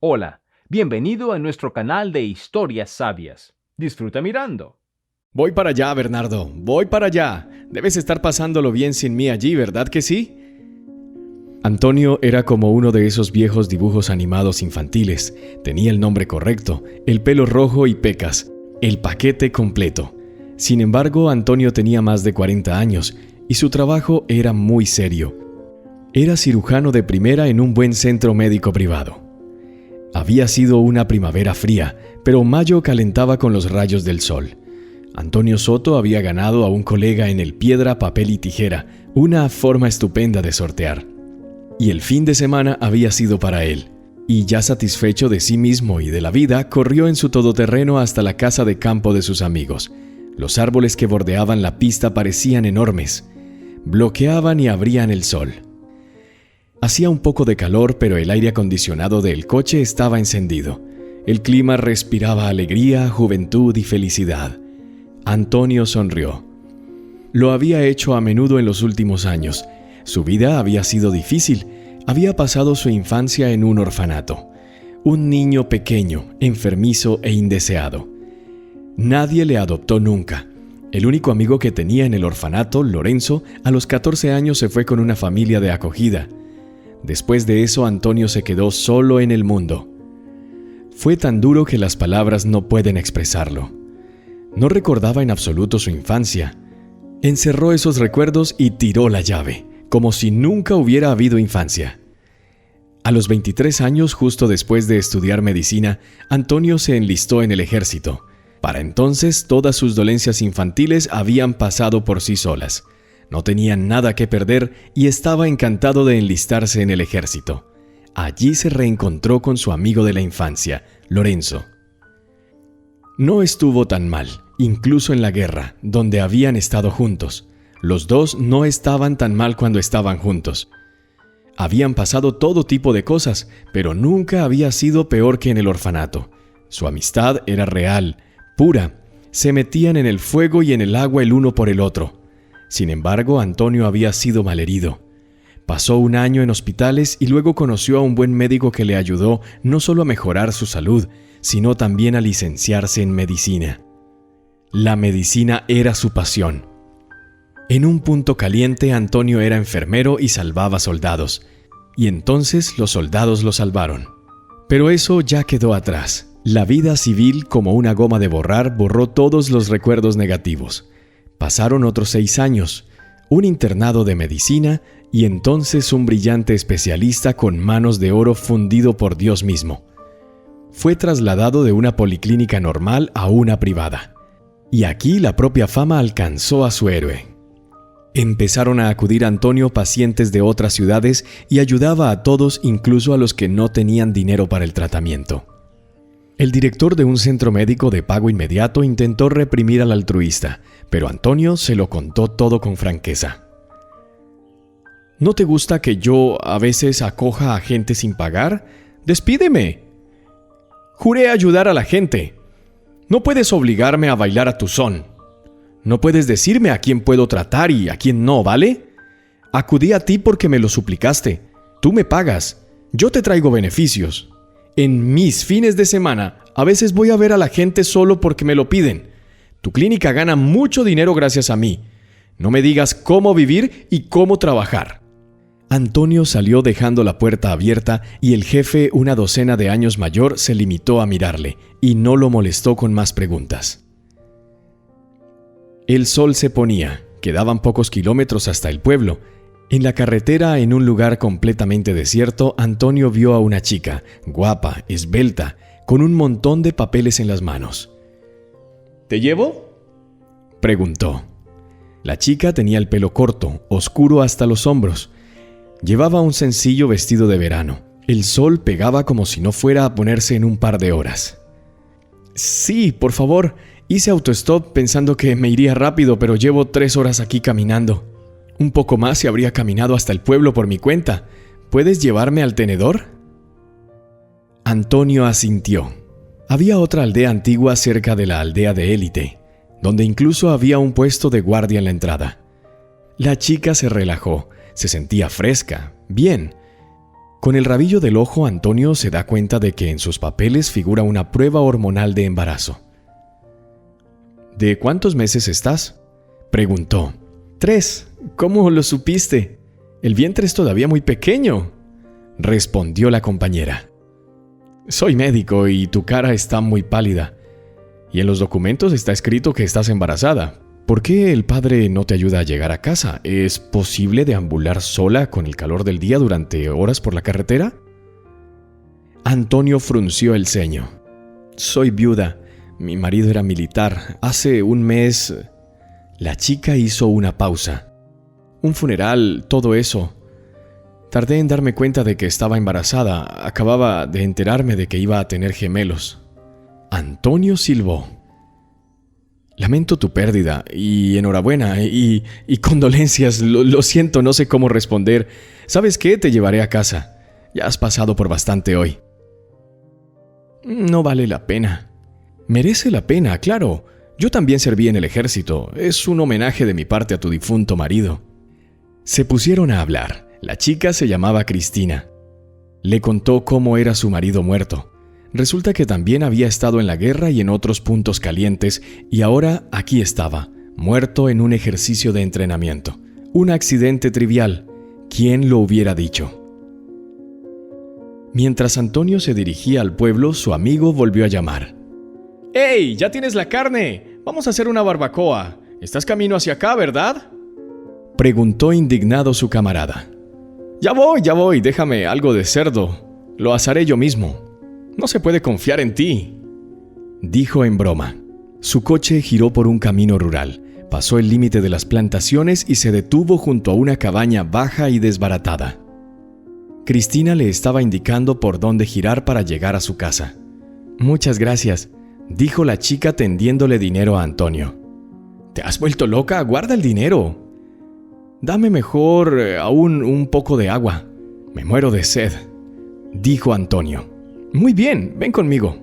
Hola, bienvenido a nuestro canal de historias sabias. Disfruta mirando. Voy para allá, Bernardo, voy para allá. Debes estar pasándolo bien sin mí allí, ¿verdad que sí? Antonio era como uno de esos viejos dibujos animados infantiles. Tenía el nombre correcto, el pelo rojo y pecas, el paquete completo. Sin embargo, Antonio tenía más de 40 años y su trabajo era muy serio. Era cirujano de primera en un buen centro médico privado. Había sido una primavera fría, pero mayo calentaba con los rayos del sol. Antonio Soto había ganado a un colega en el piedra, papel y tijera, una forma estupenda de sortear. Y el fin de semana había sido para él. Y ya satisfecho de sí mismo y de la vida, corrió en su todoterreno hasta la casa de campo de sus amigos. Los árboles que bordeaban la pista parecían enormes. Bloqueaban y abrían el sol. Hacía un poco de calor, pero el aire acondicionado del coche estaba encendido. El clima respiraba alegría, juventud y felicidad. Antonio sonrió. Lo había hecho a menudo en los últimos años. Su vida había sido difícil. Había pasado su infancia en un orfanato. Un niño pequeño, enfermizo e indeseado. Nadie le adoptó nunca. El único amigo que tenía en el orfanato, Lorenzo, a los 14 años se fue con una familia de acogida. Después de eso, Antonio se quedó solo en el mundo. Fue tan duro que las palabras no pueden expresarlo. No recordaba en absoluto su infancia. Encerró esos recuerdos y tiró la llave, como si nunca hubiera habido infancia. A los 23 años, justo después de estudiar medicina, Antonio se enlistó en el ejército. Para entonces, todas sus dolencias infantiles habían pasado por sí solas. No tenía nada que perder y estaba encantado de enlistarse en el ejército. Allí se reencontró con su amigo de la infancia, Lorenzo. No estuvo tan mal, incluso en la guerra, donde habían estado juntos. Los dos no estaban tan mal cuando estaban juntos. Habían pasado todo tipo de cosas, pero nunca había sido peor que en el orfanato. Su amistad era real, pura. Se metían en el fuego y en el agua el uno por el otro. Sin embargo, Antonio había sido malherido. Pasó un año en hospitales y luego conoció a un buen médico que le ayudó no solo a mejorar su salud, sino también a licenciarse en medicina. La medicina era su pasión. En un punto caliente, Antonio era enfermero y salvaba soldados. Y entonces los soldados lo salvaron. Pero eso ya quedó atrás. La vida civil, como una goma de borrar, borró todos los recuerdos negativos. Pasaron otros 6 años, un internado de medicina y entonces un brillante especialista con manos de oro fundido por Dios mismo. Fue trasladado de una policlínica normal a una privada. Y aquí la propia fama alcanzó a su héroe. Empezaron a acudir a Antonio pacientes de otras ciudades y ayudaba a todos, incluso a los que no tenían dinero para el tratamiento. El director de un centro médico de pago inmediato intentó reprimir al altruista, pero Antonio se lo contó todo con franqueza. ¿No te gusta que yo a veces acoja a gente sin pagar? ¡Despídeme! Juré ayudar a la gente. No puedes obligarme a bailar a tu son. No puedes decirme a quién puedo tratar y a quién no, ¿vale? Acudí a ti porque me lo suplicaste. Tú me pagas. Yo te traigo beneficios. En mis fines de semana, a veces voy a ver a la gente solo porque me lo piden. Tu clínica gana mucho dinero gracias a mí. No me digas cómo vivir y cómo trabajar. Antonio salió dejando la puerta abierta y el jefe, una docena de años mayor, se limitó a mirarle y no lo molestó con más preguntas. El sol se ponía, quedaban pocos kilómetros hasta el pueblo. En la carretera, en un lugar completamente desierto, Antonio vio a una chica, guapa, esbelta, con un montón de papeles en las manos. ¿Te llevo?, preguntó. La chica tenía el pelo corto, oscuro hasta los hombros. Llevaba un sencillo vestido de verano. El sol pegaba como si no fuera a ponerse en un par de horas. Sí, por favor. Hice autostop pensando que me iría rápido, pero llevo 3 horas aquí caminando. Un poco más y habría caminado hasta el pueblo por mi cuenta. ¿Puedes llevarme al tenedor? Antonio asintió. Había otra aldea antigua cerca de la aldea de élite, donde incluso había un puesto de guardia en la entrada. La chica se relajó, se sentía fresca, bien. Con el rabillo del ojo, Antonio se da cuenta de que en sus papeles figura una prueba hormonal de embarazo. ¿De cuántos meses estás?, preguntó. 3. ¿Cómo lo supiste? El vientre es todavía muy pequeño, respondió la compañera. Soy médico y tu cara está muy pálida. Y en los documentos está escrito que estás embarazada. ¿Por qué el padre no te ayuda a llegar a casa? ¿Es posible deambular sola con el calor del día durante horas por la carretera? Antonio frunció el ceño. Soy viuda. Mi marido era militar. Hace un mes... La chica hizo una pausa. Un funeral, todo eso. Tardé en darme cuenta de que estaba embarazada. Acababa de enterarme de que iba a tener gemelos. Antonio silbó. Lamento tu pérdida y enhorabuena y condolencias. Lo siento, no sé cómo responder. ¿Sabes qué? Te llevaré a casa. Ya has pasado por bastante hoy. No vale la pena. Merece la pena, claro. Yo también serví en el ejército. Es un homenaje de mi parte a tu difunto marido. Se pusieron a hablar. La chica se llamaba Cristina. Le contó cómo era su marido muerto. Resulta que también había estado en la guerra y en otros puntos calientes, y ahora aquí estaba, muerto en un ejercicio de entrenamiento. Un accidente trivial. ¿Quién lo hubiera dicho? Mientras Antonio se dirigía al pueblo, su amigo volvió a llamar. ¡Hey! ¡Ya tienes la carne! Vamos a hacer una barbacoa. ¿Estás camino hacia acá, verdad?, preguntó indignado su camarada. Ya voy, déjame algo de cerdo. Lo asaré yo mismo. No se puede confiar en ti, dijo en broma. Su coche giró por un camino rural, pasó el límite de las plantaciones y se detuvo junto a una cabaña baja y desbaratada. Cristina le estaba indicando por dónde girar para llegar a su casa. Muchas gracias, dijo la chica tendiéndole dinero a Antonio. ¿Te has vuelto loca? Guarda el dinero. Dame mejor aún un poco de agua. Me muero de sed, dijo Antonio. Muy bien, ven conmigo.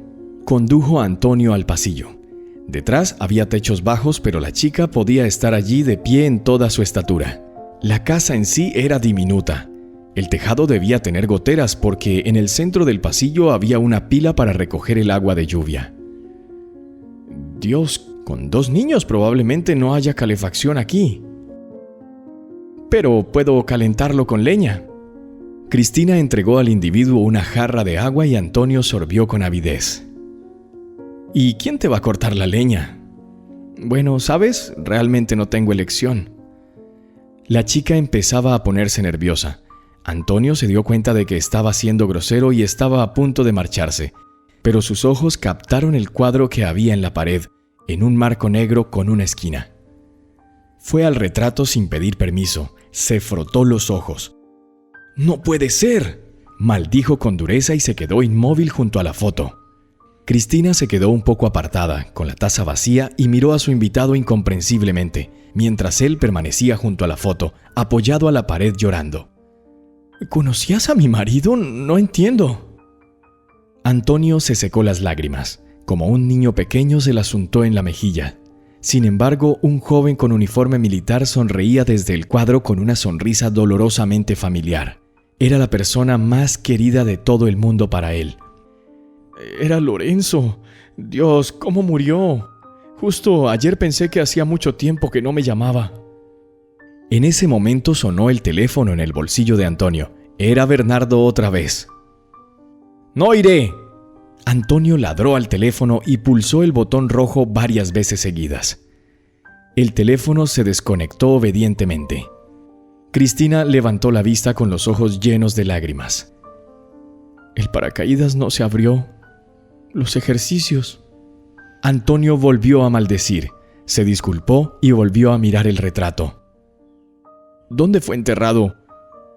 Condujo a Antonio al pasillo. Detrás había techos bajos, pero la chica podía estar allí de pie en toda su estatura. La casa en sí era diminuta. El tejado debía tener goteras porque en el centro del pasillo había una pila para recoger el agua de lluvia. Dios, con 2 niños probablemente no haya calefacción aquí. Pero puedo calentarlo con leña. Cristina entregó al individuo una jarra de agua y Antonio sorbió con avidez. ¿Y quién te va a cortar la leña? Bueno, ¿sabes? Realmente no tengo elección. La chica empezaba a ponerse nerviosa. Antonio se dio cuenta de que estaba siendo grosero y estaba a punto de marcharse, pero sus ojos captaron el cuadro que había en la pared, en un marco negro con una esquina. Fue al retrato sin pedir permiso, se frotó los ojos. ¡No puede ser!, maldijo con dureza y se quedó inmóvil junto a la foto. Cristina se quedó un poco apartada, con la taza vacía, y miró a su invitado incomprensiblemente, mientras él permanecía junto a la foto, apoyado a la pared llorando. ¿Conocías a mi marido? No entiendo. Antonio se secó las lágrimas. Como un niño pequeño se las untó en la mejilla. Sin embargo, un joven con uniforme militar sonreía desde el cuadro con una sonrisa dolorosamente familiar. Era la persona más querida de todo el mundo para él. Era Lorenzo. Dios, ¿cómo murió? Justo ayer pensé que hacía mucho tiempo que no me llamaba. En ese momento sonó el teléfono en el bolsillo de Antonio. Era Bernardo otra vez. ¡No iré! Antonio ladró al teléfono y pulsó el botón rojo varias veces seguidas. El teléfono se desconectó obedientemente. Cristina levantó la vista con los ojos llenos de lágrimas. El paracaídas no se abrió. Los ejercicios. Antonio volvió a maldecir, se disculpó y volvió a mirar el retrato. ¿Dónde fue enterrado?,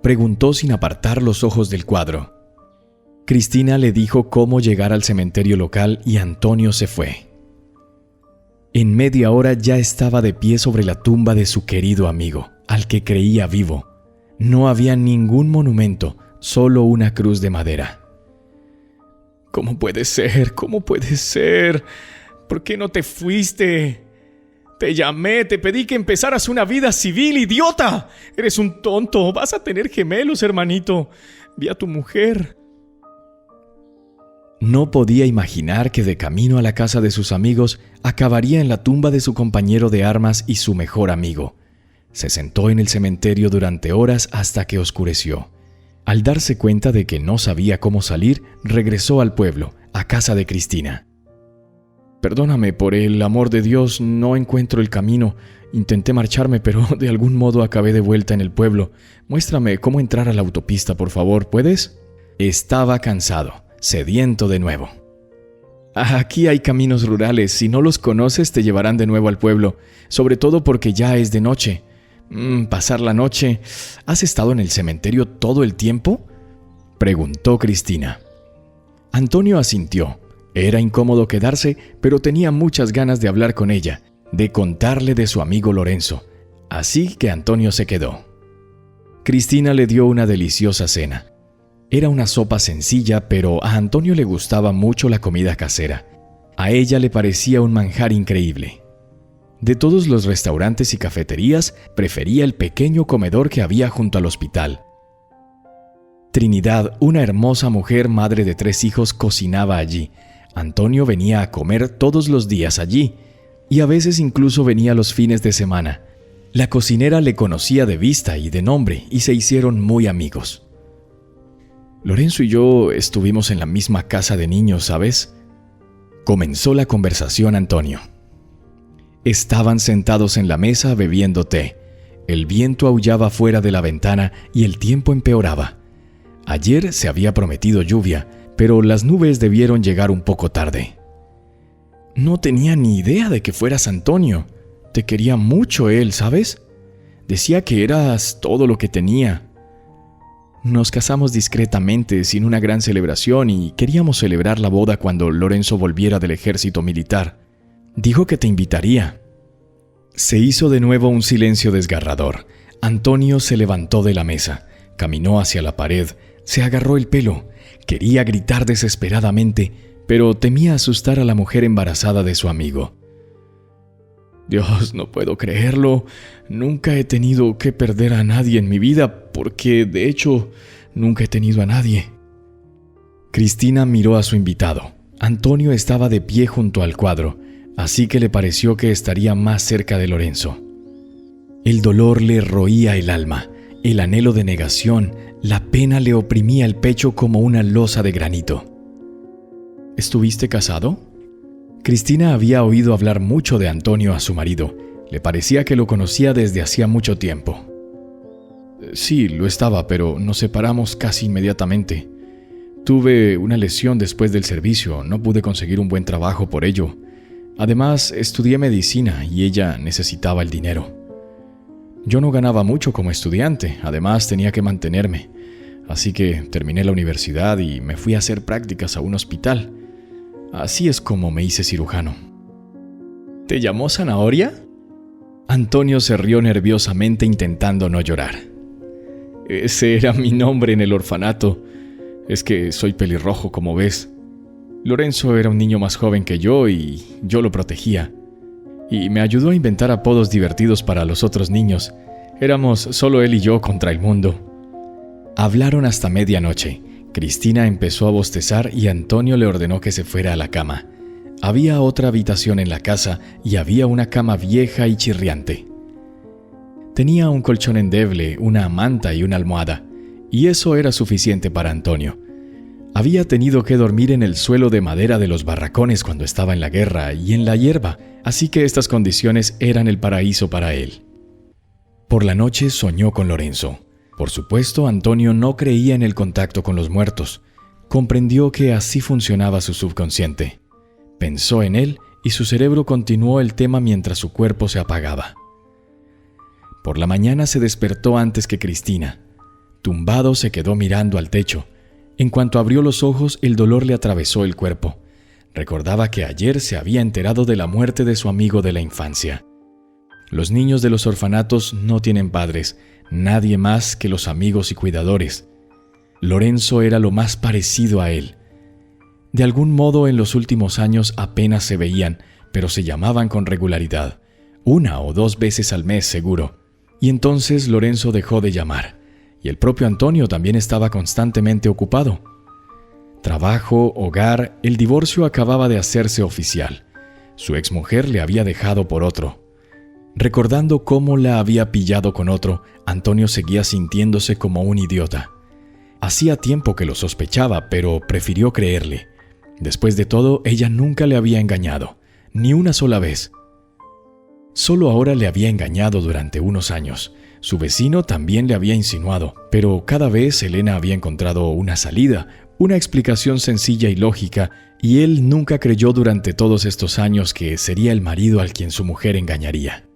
preguntó sin apartar los ojos del cuadro. Cristina le dijo cómo llegar al cementerio local y Antonio se fue. En media hora ya estaba de pie sobre la tumba de su querido amigo, al que creía vivo. No había ningún monumento, solo una cruz de madera. ¿Cómo puede ser? ¿Cómo puede ser? ¿Por qué no te fuiste? Te llamé, te pedí que empezaras una vida civil, idiota. Eres un tonto, vas a tener gemelos, hermanito. vi a tu mujer». No podía imaginar que de camino a la casa de sus amigos acabaría en la tumba de su compañero de armas y su mejor amigo. Se sentó en el cementerio durante horas hasta que oscureció. Al darse cuenta de que no sabía cómo salir, regresó al pueblo, a casa de Cristina. «Perdóname, por el amor de Dios, no encuentro el camino. Intenté marcharme, pero de algún modo acabé de vuelta en el pueblo. Muéstrame cómo entrar a la autopista, por favor, ¿puedes?». Estaba cansado, sediento de nuevo. «Aquí hay caminos rurales. Si no los conoces, te llevarán de nuevo al pueblo, sobre todo porque ya es de noche. ¿Pasar la noche? ¿Has estado en el cementerio todo el tiempo?», preguntó Cristina. Antonio asintió. Era incómodo quedarse, pero tenía muchas ganas de hablar con ella, de contarle de su amigo Lorenzo. Así que Antonio se quedó. Cristina le dio una deliciosa cena. Era una sopa sencilla, pero a Antonio le gustaba mucho la comida casera. A ella le parecía un manjar increíble. De todos los restaurantes y cafeterías, prefería el pequeño comedor que había junto al hospital. Trinidad, una hermosa mujer madre de 3 hijos, cocinaba allí. Antonio venía a comer todos los días allí, y a veces incluso venía los fines de semana. La cocinera le conocía de vista y de nombre, y se hicieron muy amigos. «Lorenzo y yo estuvimos en la misma casa de niños, ¿sabes?», comenzó la conversación Antonio. Estaban sentados en la mesa bebiendo té. El viento aullaba fuera de la ventana y el tiempo empeoraba. Ayer se había prometido lluvia, pero las nubes debieron llegar un poco tarde. «No tenía ni idea de que fueras Antonio. Te quería mucho él, ¿sabes? Decía que eras todo lo que tenía. Nos casamos discretamente, sin una gran celebración, y queríamos celebrar la boda cuando Lorenzo volviera del ejército militar. Dijo que te invitaría». Se hizo de nuevo un silencio desgarrador. Antonio se levantó de la mesa, caminó hacia la pared, se agarró el pelo. Quería gritar desesperadamente, pero temía asustar a la mujer embarazada de su amigo. «Dios, no puedo creerlo. Nunca he tenido que perder a nadie en mi vida, porque, de hecho, nunca he tenido a nadie». Cristina miró a su invitado. Antonio estaba de pie junto al cuadro, así que le pareció que estaría más cerca de Lorenzo. El dolor le roía el alma, el anhelo de negación, la pena le oprimía el pecho como una losa de granito. «¿Estuviste casado?». Cristina había oído hablar mucho de Antonio a su marido. Le parecía que lo conocía desde hacía mucho tiempo. «Sí, lo estaba, pero nos separamos casi inmediatamente. Tuve una lesión después del servicio, no pude conseguir un buen trabajo por ello. Además, estudié medicina y ella necesitaba el dinero. Yo no ganaba mucho como estudiante, además tenía que mantenerme. Así que terminé la universidad y me fui a hacer prácticas a un hospital. Así es como me hice cirujano». «¿Te llamó Zanahoria?». Antonio se rió nerviosamente intentando no llorar. «Ese era mi nombre en el orfanato. Es que soy pelirrojo, como ves. Lorenzo era un niño más joven que yo y yo lo protegía. Y me ayudó a inventar apodos divertidos para los otros niños. Éramos solo él y yo contra el mundo». Hablaron hasta medianoche. Cristina empezó a bostezar y Antonio le ordenó que se fuera a la cama. Había otra habitación en la casa y había una cama vieja y chirriante. Tenía un colchón endeble, una manta y una almohada, y eso era suficiente para Antonio. Había tenido que dormir en el suelo de madera de los barracones cuando estaba en la guerra y en la hierba, así que estas condiciones eran el paraíso para él. Por la noche soñó con Lorenzo. Por supuesto, Antonio no creía en el contacto con los muertos. Comprendió que así funcionaba su subconsciente. Pensó en él y su cerebro continuó el tema mientras su cuerpo se apagaba. Por la mañana se despertó antes que Cristina. Tumbado se quedó mirando al techo. En cuanto abrió los ojos, el dolor le atravesó el cuerpo. Recordaba que ayer se había enterado de la muerte de su amigo de la infancia. Los niños de los orfanatos no tienen padres, nadie más que los amigos y cuidadores. Lorenzo era lo más parecido a él. De algún modo en los últimos años apenas se veían, pero se llamaban con regularidad, 1 o 2 veces al mes seguro. Y entonces Lorenzo dejó de llamar, y el propio Antonio también estaba constantemente ocupado. Trabajo, hogar, el divorcio acababa de hacerse oficial. Su exmujer le había dejado por otro. Recordando cómo la había pillado con otro, Antonio seguía sintiéndose como un idiota. Hacía tiempo que lo sospechaba, pero prefirió creerle. Después de todo, ella nunca le había engañado, ni una sola vez. Solo ahora le había engañado durante unos años. Su vecino también le había insinuado, pero cada vez Elena había encontrado una salida, una explicación sencilla y lógica, y él nunca creyó durante todos estos años que sería el marido al quien su mujer engañaría.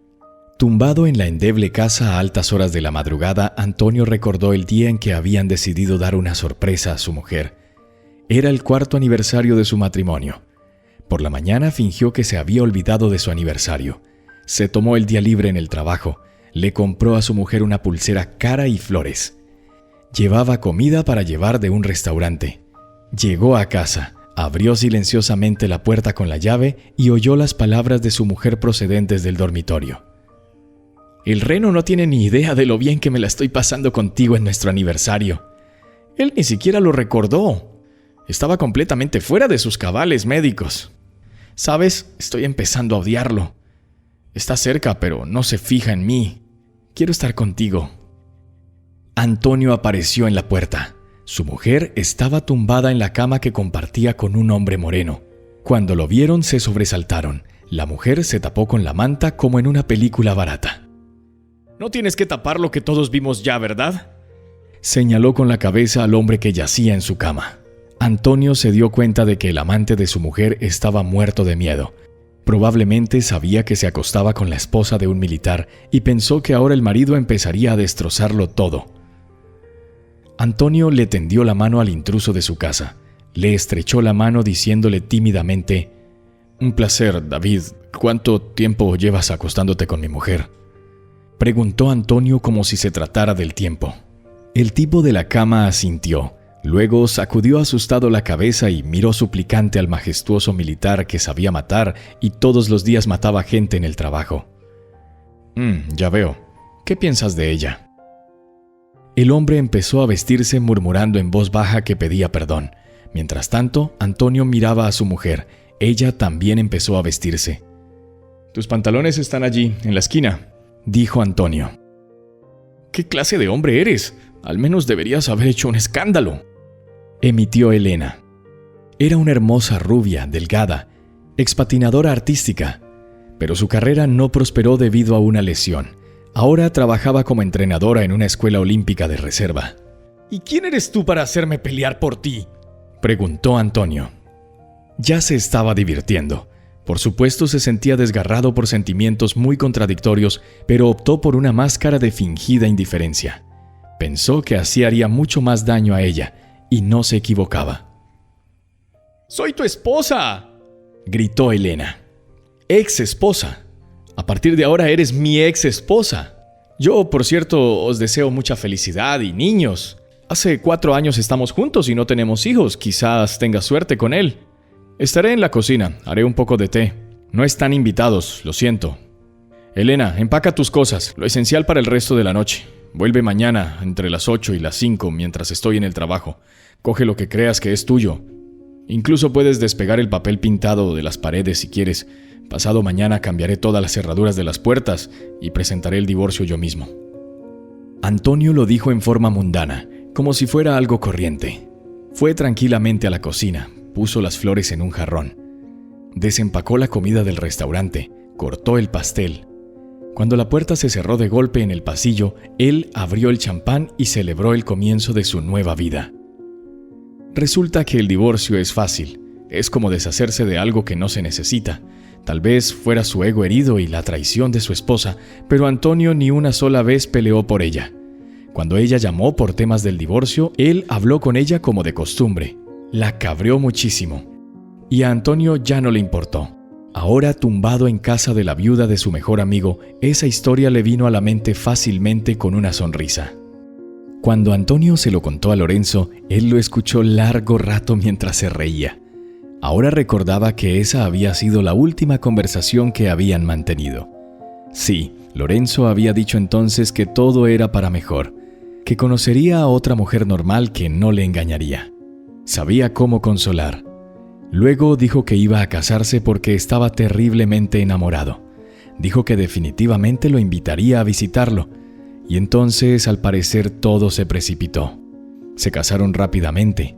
Tumbado en la endeble casa a altas horas de la madrugada, Antonio recordó el día en que habían decidido dar una sorpresa a su mujer. Era el 4º aniversario de su matrimonio. Por la mañana fingió que se había olvidado de su aniversario. Se tomó el día libre en el trabajo. Le compró a su mujer una pulsera cara y flores. Llevaba comida para llevar de un restaurante. Llegó a casa, abrió silenciosamente la puerta con la llave y oyó las palabras de su mujer procedentes del dormitorio. El reno no tiene ni idea de lo bien que me la estoy pasando contigo en nuestro aniversario. Él ni siquiera lo recordó. Estaba completamente fuera de sus cabales médicos. ¿Sabes? Estoy empezando a odiarlo. Está cerca, pero no se fija en mí. Quiero estar contigo. Antonio apareció en la puerta. Su mujer estaba tumbada en la cama que compartía con un hombre moreno. Cuando lo vieron, se sobresaltaron. La mujer se tapó con la manta como en una película barata. No tienes que tapar lo que todos vimos ya, ¿verdad? Señaló con la cabeza al hombre que yacía en su cama. Antonio se dio cuenta de que el amante de su mujer estaba muerto de miedo. Probablemente sabía que se acostaba con la esposa de un militar y pensó que ahora el marido empezaría a destrozarlo todo. Antonio le tendió la mano al intruso de su casa. Le estrechó la mano diciéndole tímidamente: «Un placer, David. ¿Cuánto tiempo llevas acostándote con mi mujer?», preguntó Antonio como si se tratara del tiempo. El tipo de la cama asintió. Luego sacudió asustado la cabeza y miró suplicante al majestuoso militar que sabía matar y todos los días mataba gente en el trabajo. Ya veo. ¿Qué piensas de ella?». El hombre empezó a vestirse murmurando en voz baja que pedía perdón. Mientras tanto, Antonio miraba a su mujer. Ella también empezó a vestirse. «Tus pantalones están allí, en la esquina», dijo Antonio. «¿Qué clase de hombre eres? Al menos deberías haber hecho un escándalo», emitió Elena. Era una hermosa rubia, delgada, expatinadora artística, pero su carrera no prosperó debido a una lesión. Ahora trabajaba como entrenadora en una escuela olímpica de reserva. «¿Y quién eres tú para hacerme pelear por ti?», preguntó Antonio. Ya se estaba divirtiendo. Por supuesto, se sentía desgarrado por sentimientos muy contradictorios, pero optó por una máscara de fingida indiferencia. Pensó que así haría mucho más daño a ella, y no se equivocaba. «¡Soy tu esposa!», gritó Elena. «Ex esposa. A partir de ahora eres mi ex esposa. Yo, por cierto, os deseo mucha felicidad y niños. Hace 4 años estamos juntos y no tenemos hijos. Quizás tengas suerte con él. Estaré en la cocina, haré un poco de té. No están invitados, lo siento. Elena, empaca tus cosas, lo esencial para el resto de la noche. Vuelve mañana entre las 8 y las 5 mientras estoy en el trabajo. Coge lo que creas que es tuyo. Incluso puedes despegar el papel pintado de las paredes si quieres. Pasado mañana cambiaré todas las cerraduras de las puertas y presentaré el divorcio yo mismo». Antonio lo dijo en forma mundana, como si fuera algo corriente. Fue tranquilamente a la cocina. Puso las flores en un jarrón. Desempacó la comida del restaurante, cortó el pastel. Cuando la puerta se cerró de golpe en el pasillo, él abrió el champán y celebró el comienzo de su nueva vida. Resulta que el divorcio es fácil. Es como deshacerse de algo que no se necesita. Tal vez fuera su ego herido y la traición de su esposa, pero Antonio ni una sola vez peleó por ella. Cuando ella llamó por temas del divorcio, él habló con ella como de costumbre. La cabreó muchísimo, y a Antonio ya no le importó. Ahora, tumbado en casa de la viuda de su mejor amigo, esa historia le vino a la mente fácilmente con una sonrisa. Cuando Antonio se lo contó a Lorenzo, él lo escuchó largo rato mientras se reía. Ahora recordaba que esa había sido la última conversación que habían mantenido. Sí, Lorenzo había dicho entonces que todo era para mejor. que conocería a otra mujer normal que no le engañaría. Sabía cómo consolar. Luego dijo que iba a casarse porque estaba terriblemente enamorado. Dijo que definitivamente lo invitaría a visitarlo, y entonces al parecer todo se precipitó. Se casaron rápidamente.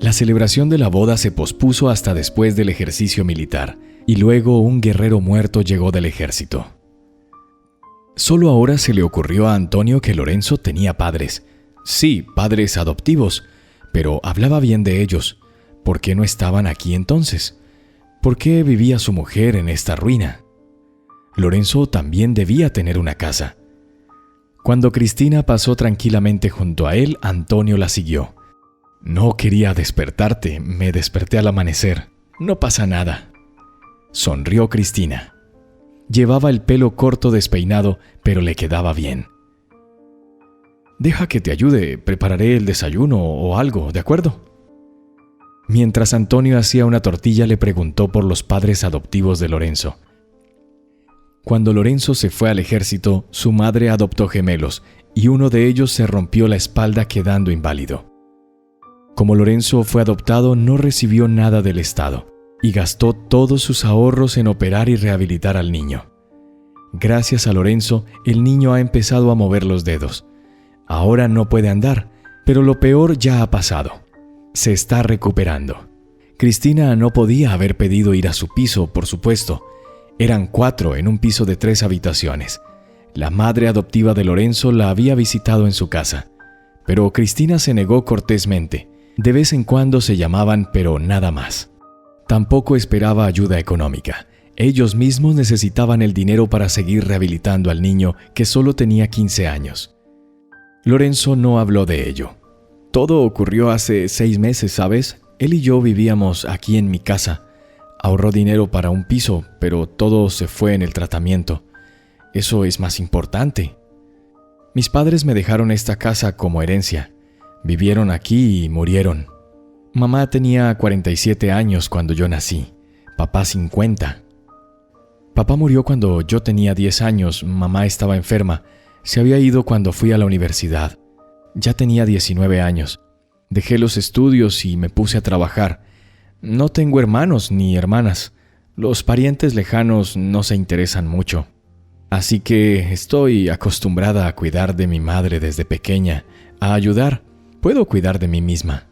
La celebración de la boda se pospuso hasta después del ejercicio militar, y luego un guerrero muerto llegó del ejército. Solo ahora se le ocurrió a Antonio que Lorenzo tenía padres. Sí, padres adoptivos, pero hablaba bien de ellos. ¿Por qué no estaban aquí entonces? ¿Por qué vivía su mujer en esta ruina? Lorenzo también debía tener una casa. Cuando Cristina pasó tranquilamente junto a él, Antonio la siguió. No quería despertarte, me desperté al amanecer. No pasa nada. Sonrió Cristina. Llevaba el pelo corto despeinado, pero le quedaba bien. Deja que te ayude, prepararé el desayuno o algo, ¿de acuerdo? Mientras Antonio hacía una tortilla, le preguntó por los padres adoptivos de Lorenzo. Cuando Lorenzo se fue al ejército, su madre adoptó gemelos, y uno de ellos se rompió la espalda quedando inválido. Como Lorenzo fue adoptado, no recibió nada del Estado, y gastó todos sus ahorros en operar y rehabilitar al niño. Gracias a Lorenzo, el niño ha empezado a mover los dedos. Ahora no puede andar, pero lo peor ya ha pasado. Se está recuperando. Cristina no podía haber pedido ir a su piso, por supuesto. Eran 4 en un piso de 3 habitaciones. La madre adoptiva de Lorenzo la había visitado en su casa, pero Cristina se negó cortésmente. De vez en cuando se llamaban, pero nada más. Tampoco esperaba ayuda económica. Ellos mismos necesitaban el dinero para seguir rehabilitando al niño, que solo tenía 15 años. Lorenzo no habló de ello. Todo ocurrió hace 6 meses, ¿sabes? Él y yo vivíamos aquí en mi casa. Ahorró dinero para un piso, pero todo se fue en el tratamiento. Eso es más importante. Mis padres me dejaron esta casa como herencia. Vivieron aquí y murieron. Mamá tenía 47 años cuando yo nací. Papá 50. Papá murió cuando yo tenía 10 años. Mamá estaba enferma. Se había ido cuando fui a la universidad. Ya tenía 19 años. Dejé los estudios y me puse a trabajar. No tengo hermanos ni hermanas. Los parientes lejanos no se interesan mucho. Así que estoy acostumbrada a cuidar de mi madre desde pequeña, a ayudar. Puedo cuidar de mí misma.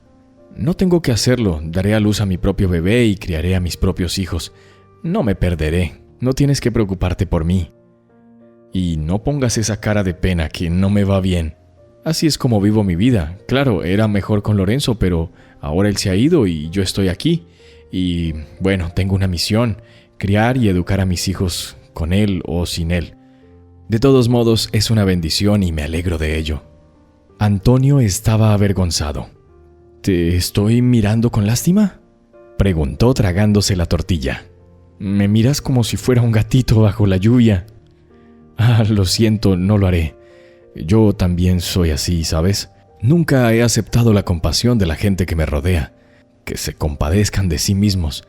No tengo que hacerlo. Daré a luz a mi propio bebé y criaré a mis propios hijos. No me perderé. No tienes que preocuparte por mí. Y no pongas esa cara de pena que no me va bien. Así es como vivo mi vida. Claro, era mejor con Lorenzo, pero ahora él se ha ido y yo estoy aquí. Y bueno, tengo una misión: criar y educar a mis hijos con él o sin él. De todos modos, es una bendición y me alegro de ello. Antonio estaba avergonzado. ¿Te estoy mirando con lástima?, preguntó tragándose la tortilla. Me miras como si fuera un gatito bajo la lluvia. Lo siento, no lo haré. Yo también soy así, ¿sabes? Nunca he aceptado la compasión de la gente que me rodea, que se compadezcan de sí mismos.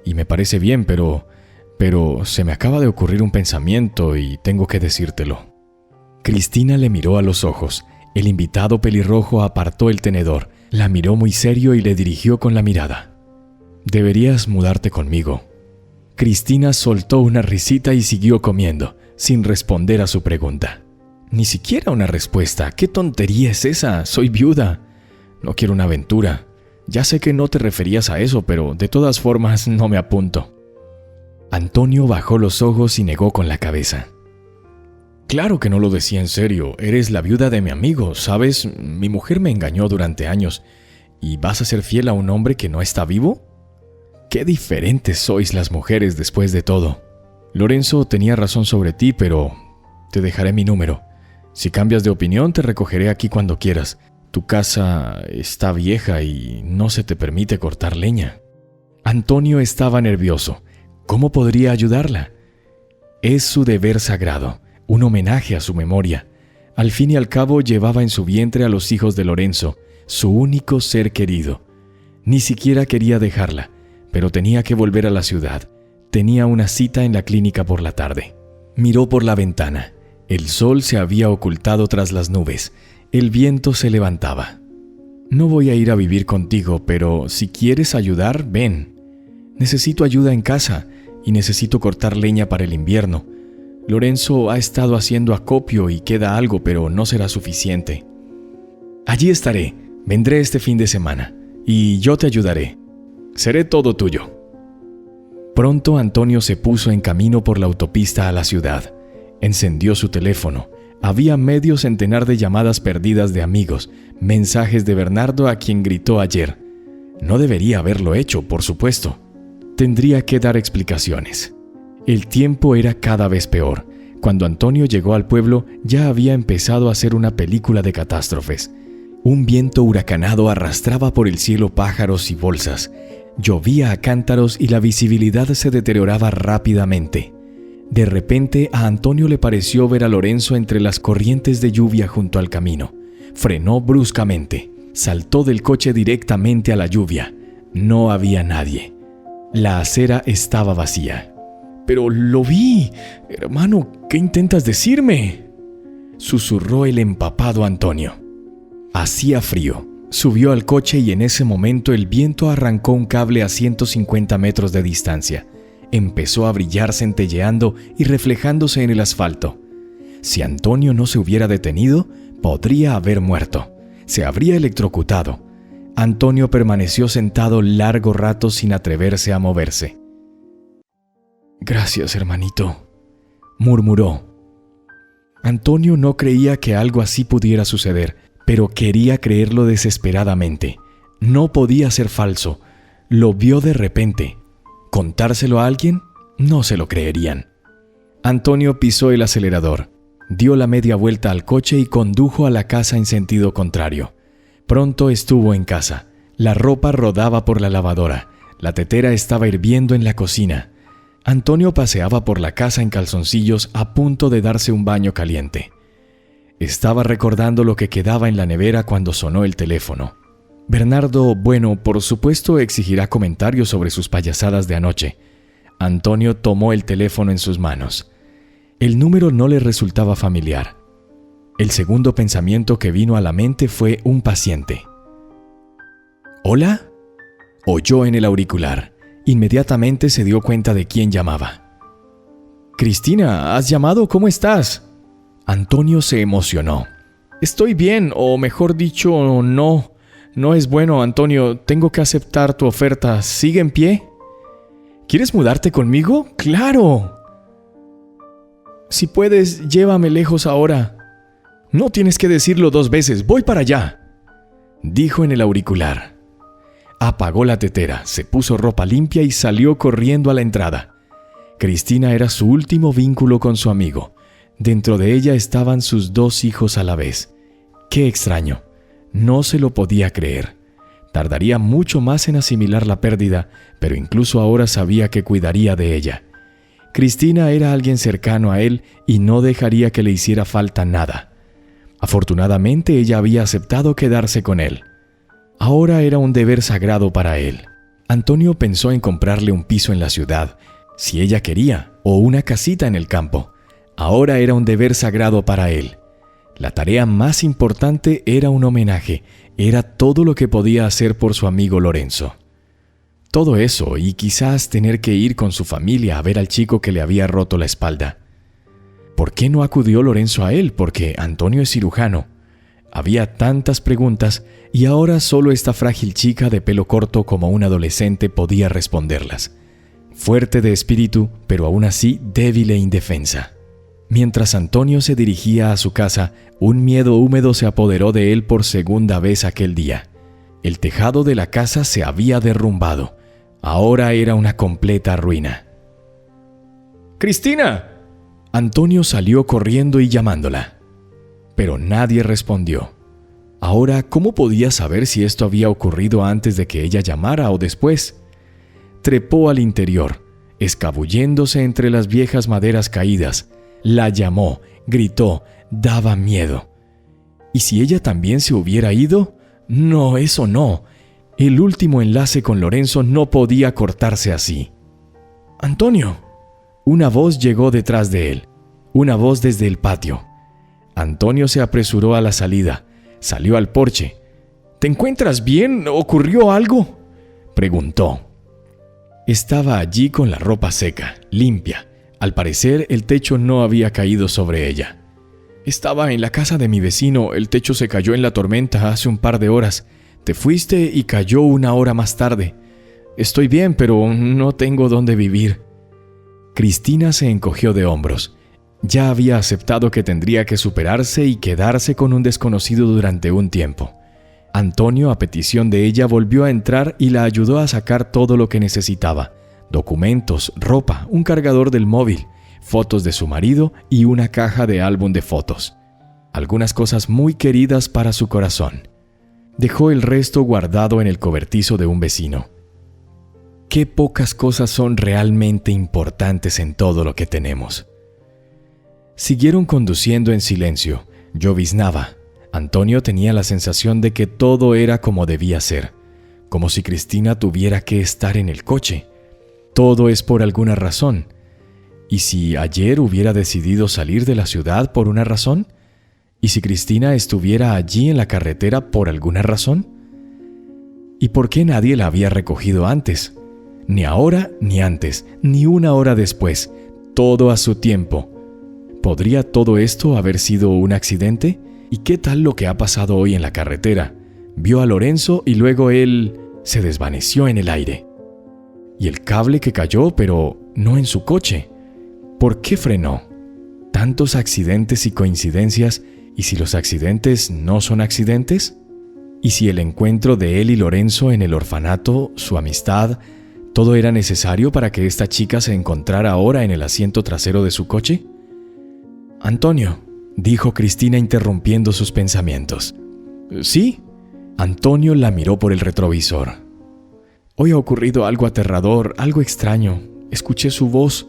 Y me parece bien, pero se me acaba de ocurrir un pensamiento y tengo que decírtelo. Cristina le miró a los ojos. El invitado pelirrojo apartó el tenedor, la miró muy serio y le dirigió con la mirada. Deberías mudarte conmigo. Cristina soltó una risita y siguió comiendo, sin responder a su pregunta. Ni siquiera una respuesta. ¿Qué tontería es esa? Soy viuda. No quiero una aventura. Ya sé que no te referías a eso, pero de todas formas no me apunto. Antonio bajó los ojos y negó con la cabeza. Claro que no lo decía en serio. Eres la viuda de mi amigo, ¿sabes? Mi mujer me engañó durante años. ¿Y vas a ser fiel a un hombre que no está vivo? Qué diferentes sois las mujeres después de todo. Lorenzo tenía razón sobre ti, pero te dejaré mi número. Si cambias de opinión, te recogeré aquí cuando quieras. Tu casa está vieja y no se te permite cortar leña. Antonio estaba nervioso. ¿Cómo podría ayudarla? Es su deber sagrado, un homenaje a su memoria. Al fin y al cabo llevaba en su vientre a los hijos de Lorenzo, su único ser querido. Ni siquiera quería dejarla, pero tenía que volver a la ciudad. Tenía una cita en la clínica por la tarde. Miró por la ventana. El sol se había ocultado tras las nubes. El viento se levantaba. No voy a ir a vivir contigo, pero si quieres ayudar, ven. Necesito ayuda en casa y necesito cortar leña para el invierno. Lorenzo ha estado haciendo acopio y queda algo, pero no será suficiente. Allí estaré. Vendré este fin de semana y yo te ayudaré. Seré todo tuyo. Pronto Antonio se puso en camino por la autopista a la ciudad. Encendió su teléfono. Había medio centenar de llamadas perdidas de amigos, mensajes de Bernardo a quien gritó ayer. No debería haberlo hecho, por supuesto. Tendría que dar explicaciones. El tiempo era cada vez peor. Cuando Antonio llegó al pueblo, ya había empezado a hacer una película de catástrofes. Un viento huracanado arrastraba por el cielo pájaros y bolsas. Llovía a cántaros y la visibilidad se deterioraba rápidamente. De repente a Antonio le pareció ver a Lorenzo entre las corrientes de lluvia junto al camino. Frenó bruscamente. Saltó del coche directamente a la lluvia. No había nadie. La acera estaba vacía. «Pero lo vi. Hermano, ¿qué intentas decirme?», susurró el empapado Antonio. Hacía frío. Subió al coche y en ese momento el viento arrancó un cable a 150 metros de distancia. Empezó a brillar centelleando y reflejándose en el asfalto. Si Antonio no se hubiera detenido, podría haber muerto. Se habría electrocutado. Antonio permaneció sentado largo rato sin atreverse a moverse. «Gracias, hermanito», murmuró. Antonio no creía que algo así pudiera suceder, pero quería creerlo desesperadamente. No podía ser falso. Lo vio de repente. ¿Contárselo a alguien? No se lo creerían. Antonio pisó el acelerador, dio la media vuelta al coche y condujo a la casa en sentido contrario. Pronto estuvo en casa. La ropa rodaba por la lavadora. La tetera estaba hirviendo en la cocina. Antonio paseaba por la casa en calzoncillos a punto de darse un baño caliente. Estaba recordando lo que quedaba en la nevera cuando sonó el teléfono. Bernardo, bueno, por supuesto exigirá comentarios sobre sus payasadas de anoche. Antonio tomó el teléfono en sus manos. El número no le resultaba familiar. El segundo pensamiento que vino a la mente fue un paciente. «¿Hola?», oyó en el auricular. Inmediatamente se dio cuenta de quién llamaba. «Cristina, ¿has llamado? ¿Cómo estás?». Antonio se emocionó. «Estoy bien, o mejor dicho, no. No es bueno, Antonio. Tengo que aceptar tu oferta. ¿Sigue en pie? ¿Quieres mudarte conmigo? ¡Claro! Si puedes, llévame lejos ahora». «No tienes que decirlo 2 veces. Voy para allá», dijo en el auricular. Apagó la tetera, se puso ropa limpia y salió corriendo a la entrada. Cristina era su último vínculo con su amigo. Dentro de ella estaban sus 2 hijos a la vez. ¡Qué extraño! No se lo podía creer. Tardaría mucho más en asimilar la pérdida, pero incluso ahora sabía que cuidaría de ella. Cristina era alguien cercano a él y no dejaría que le hiciera falta nada. Afortunadamente ella había aceptado quedarse con él. Ahora era un deber sagrado para él. Antonio pensó en comprarle un piso en la ciudad, si ella quería, o una casita en el campo. Ahora era un deber sagrado para él. La tarea más importante era un homenaje, era todo lo que podía hacer por su amigo Lorenzo. Todo eso y quizás tener que ir con su familia a ver al chico que le había roto la espalda. ¿Por qué no acudió Lorenzo a él? Porque Antonio es cirujano. Había tantas preguntas y ahora solo esta frágil chica de pelo corto como un adolescente podía responderlas. Fuerte de espíritu, pero aún así débil e indefensa. Mientras Antonio se dirigía a su casa, un miedo húmedo se apoderó de él por segunda vez aquel día. El tejado de la casa se había derrumbado. Ahora era una completa ruina. «¡Cristina!». Antonio salió corriendo y llamándola. Pero nadie respondió. Ahora, ¿cómo podía saber si esto había ocurrido antes de que ella llamara o después? Trepó al interior, escabulléndose entre las viejas maderas caídas. La llamó, gritó, daba miedo. ¿Y si ella también se hubiera ido? No, eso no. El último enlace con Lorenzo no podía cortarse así. «¡Antonio!». Una voz llegó detrás de él, una voz desde el patio. Antonio se apresuró a la salida. Salió al porche. ¿Te encuentras bien? ¿Ocurrió algo?, preguntó. Estaba allí con la ropa seca, limpia. Al parecer, el techo no había caído sobre ella. Estaba en la casa de mi vecino. El techo se cayó en la tormenta hace un par de horas. Te fuiste y cayó una hora más tarde. Estoy bien, pero no tengo dónde vivir. Cristina se encogió de hombros. Ya había aceptado que tendría que superarse y quedarse con un desconocido durante un tiempo. Antonio, a petición de ella, volvió a entrar y la ayudó a sacar todo lo que necesitaba: documentos, ropa, un cargador del móvil, fotos de su marido y una caja de álbum de fotos. Algunas cosas muy queridas para su corazón. Dejó el resto guardado en el cobertizo de un vecino. Qué pocas cosas son realmente importantes en todo lo que tenemos. Siguieron conduciendo en silencio. Lloviznaba. Antonio tenía la sensación de que todo era como debía ser, como si Cristina tuviera que estar en el coche. Todo es por alguna razón. ¿Y si ayer hubiera decidido salir de la ciudad por una razón? ¿Y si Cristina estuviera allí en la carretera por alguna razón? ¿Y por qué nadie la había recogido antes? Ni ahora ni antes, ni una hora después, todo a su tiempo. ¿Podría todo esto haber sido un accidente? ¿Y qué tal lo que ha pasado hoy en la carretera? Vio a Lorenzo y luego él se desvaneció en el aire. Y el cable que cayó, pero no en su coche. ¿Por qué frenó? Tantos accidentes y coincidencias, ¿y si los accidentes no son accidentes? ¿Y si el encuentro de él y Lorenzo en el orfanato, su amistad, todo era necesario para que esta chica se encontrara ahora en el asiento trasero de su coche? «Antonio», dijo Cristina interrumpiendo sus pensamientos. «¿Sí?» Antonio la miró por el retrovisor. «Hoy ha ocurrido algo aterrador, algo extraño. Escuché su voz.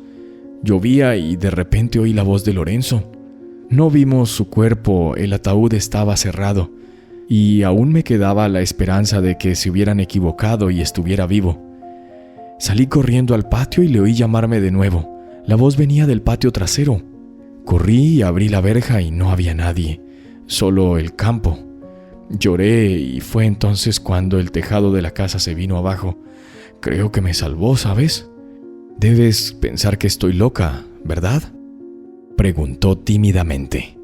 Llovía y de repente oí la voz de Lorenzo. No vimos su cuerpo, el ataúd estaba cerrado, y aún me quedaba la esperanza de que se hubieran equivocado y estuviera vivo. Salí corriendo al patio y le oí llamarme de nuevo. La voz venía del patio trasero. Corrí y abrí la verja y no había nadie, solo el campo. Lloré y fue entonces cuando el tejado de la casa se vino abajo. Creo que me salvó, ¿sabes? Debes pensar que estoy loca, ¿verdad?», preguntó tímidamente.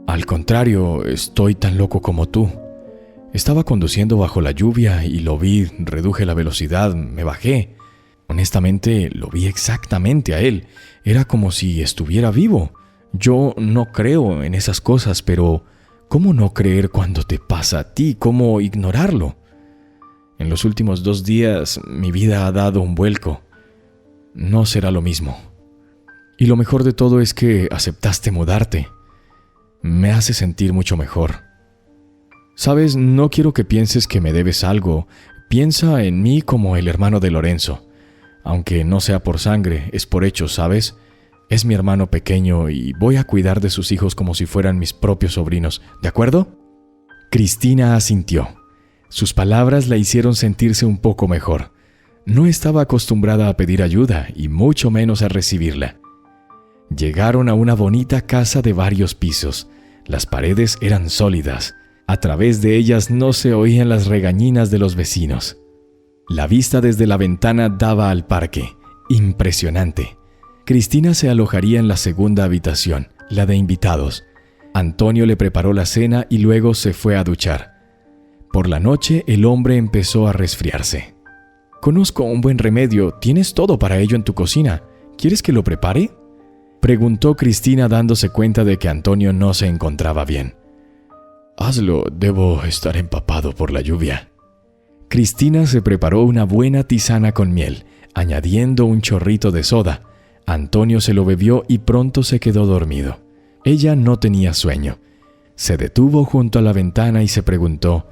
«Al contrario, estoy tan loco como tú. Estaba conduciendo bajo la lluvia y lo vi, reduje la velocidad, me bajé. Honestamente, lo vi exactamente a él. Era como si estuviera vivo. Yo no creo en esas cosas, pero ¿cómo no creer cuando te pasa a ti? ¿Cómo ignorarlo? En los últimos 2 días, mi vida ha dado un vuelco. No será lo mismo. Y lo mejor de todo es que aceptaste mudarte. Me hace sentir mucho mejor. Sabes, no quiero que pienses que me debes algo. Piensa en mí como el hermano de Lorenzo. Aunque no sea por sangre, es por hechos, ¿sabes? Es mi hermano pequeño y voy a cuidar de sus hijos como si fueran mis propios sobrinos, ¿de acuerdo?». Cristina asintió. Sus palabras la hicieron sentirse un poco mejor. No estaba acostumbrada a pedir ayuda y mucho menos a recibirla. Llegaron a una bonita casa de varios pisos. Las paredes eran sólidas. A través de ellas no se oían las regañinas de los vecinos. La vista desde la ventana daba al parque. Impresionante. Cristina se alojaría en la segunda habitación, la de invitados. Antonio le preparó la cena y luego se fue a duchar. Por la noche, el hombre empezó a resfriarse. «Conozco un buen remedio. Tienes todo para ello en tu cocina. ¿Quieres que lo prepare?», preguntó Cristina, dándose cuenta de que Antonio no se encontraba bien. «Hazlo, debo estar empapado por la lluvia». Cristina se preparó una buena tisana con miel, añadiendo un chorrito de soda. Antonio se lo bebió y pronto se quedó dormido. Ella no tenía sueño. Se detuvo junto a la ventana y se preguntó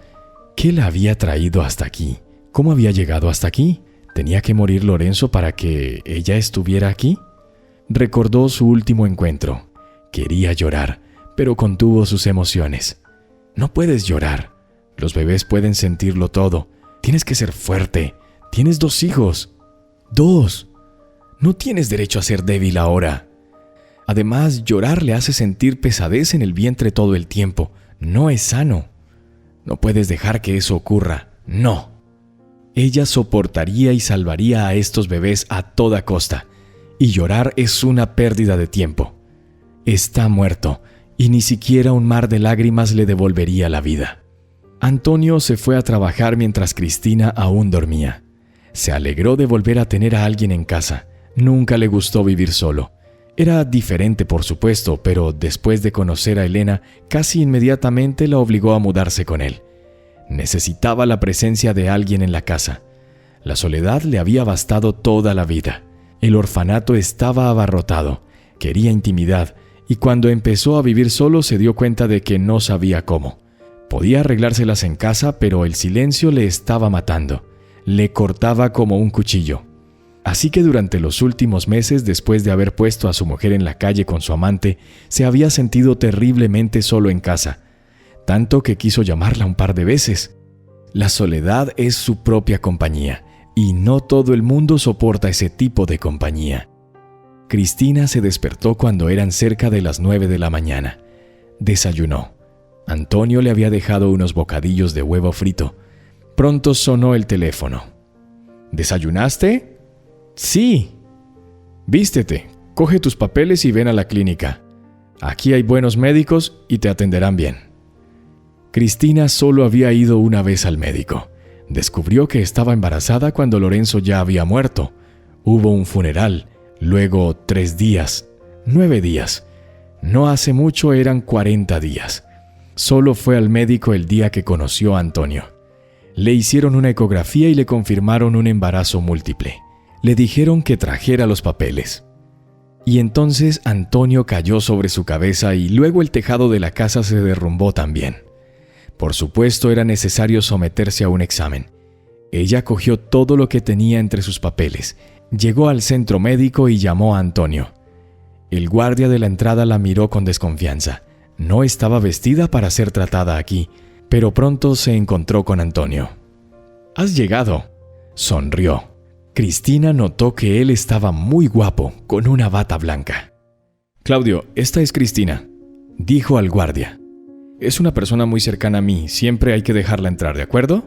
¿qué la había traído hasta aquí? ¿Cómo había llegado hasta aquí? ¿Tenía que morir Lorenzo para que ella estuviera aquí? Recordó su último encuentro. Quería llorar, pero contuvo sus emociones. «No puedes llorar. Los bebés pueden sentirlo todo. Tienes que ser fuerte. Tienes 2 hijos. 2. No tienes derecho a ser débil ahora. Además, llorar le hace sentir pesadez en el vientre todo el tiempo. No es sano. No puedes dejar que eso ocurra. No. Ella soportaría y salvaría a estos bebés a toda costa. Y llorar es una pérdida de tiempo. Está muerto, y ni siquiera un mar de lágrimas le devolvería la vida. Antonio se fue a trabajar mientras Cristina aún dormía. Se alegró de volver a tener a alguien en casa. Nunca le gustó vivir solo. Era diferente, por supuesto, pero después de conocer a Elena, casi inmediatamente la obligó a mudarse con él. Necesitaba la presencia de alguien en la casa. La soledad le había bastado toda la vida. El orfanato estaba abarrotado. Quería intimidad, y cuando empezó a vivir solo se dio cuenta de que no sabía cómo. Podía arreglárselas en casa, pero el silencio le estaba matando. Le cortaba como un cuchillo. Así que durante los últimos meses, después de haber puesto a su mujer en la calle con su amante, se había sentido terriblemente solo en casa, tanto que quiso llamarla un par de veces. La soledad es su propia compañía, y no todo el mundo soporta ese tipo de compañía. Cristina se despertó cuando eran cerca de las 9 de la mañana. Desayunó. Antonio le había dejado unos bocadillos de huevo frito. Pronto sonó el teléfono. ¿Desayunaste? Sí. Vístete, coge tus papeles y ven a la clínica. Aquí hay buenos médicos y te atenderán bien. Cristina solo había ido una vez al médico. Descubrió que estaba embarazada cuando Lorenzo ya había muerto. Hubo un funeral, luego 3 días, 9 días. No hace mucho eran 40 días. Solo fue al médico el día que conoció a Antonio. Le hicieron una ecografía y le confirmaron un embarazo múltiple. Le dijeron que trajera los papeles. Y entonces Antonio cayó sobre su cabeza y luego el tejado de la casa se derrumbó también. Por supuesto, era necesario someterse a un examen. Ella cogió todo lo que tenía entre sus papeles, llegó al centro médico y llamó a Antonio. El guardia de la entrada la miró con desconfianza. No estaba vestida para ser tratada aquí, pero pronto se encontró con Antonio. «¿Has llegado?», sonrió. Cristina notó que él estaba muy guapo, con una bata blanca. «Claudio, esta es Cristina», dijo al guardia. «Es una persona muy cercana a mí, siempre hay que dejarla entrar, ¿de acuerdo?»,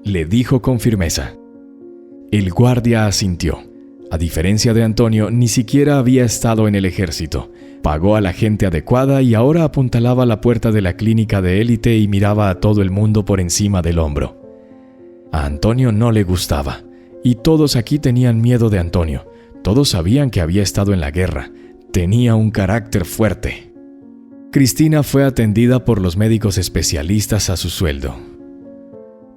le dijo con firmeza. El guardia asintió. A diferencia de Antonio, ni siquiera había estado en el ejército. Pagó a la gente adecuada y ahora apuntalaba la puerta de la clínica de élite y miraba a todo el mundo por encima del hombro. A Antonio no le gustaba, y todos aquí tenían miedo de Antonio. Todos sabían que había estado en la guerra. Tenía un carácter fuerte. Cristina fue atendida por los médicos especialistas a su sueldo.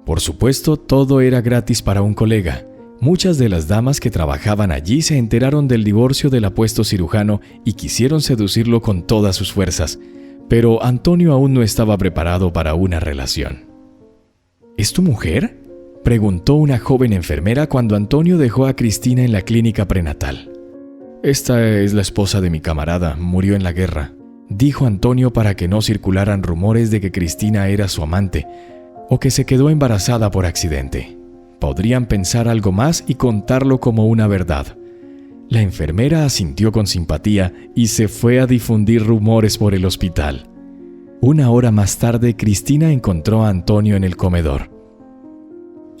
Por supuesto, todo era gratis para un colega. Muchas de las damas que trabajaban allí se enteraron del divorcio del apuesto cirujano y quisieron seducirlo con todas sus fuerzas, pero Antonio aún no estaba preparado para una relación. ¿Es tu mujer?, preguntó una joven enfermera cuando Antonio dejó a Cristina en la clínica prenatal. «Esta es la esposa de mi camarada, murió en la guerra», dijo Antonio para que no circularan rumores de que Cristina era su amante o que se quedó embarazada por accidente. Podrían pensar algo más y contarlo como una verdad. La enfermera asintió con simpatía y se fue a difundir rumores por el hospital. Una hora más tarde, Cristina encontró a Antonio en el comedor.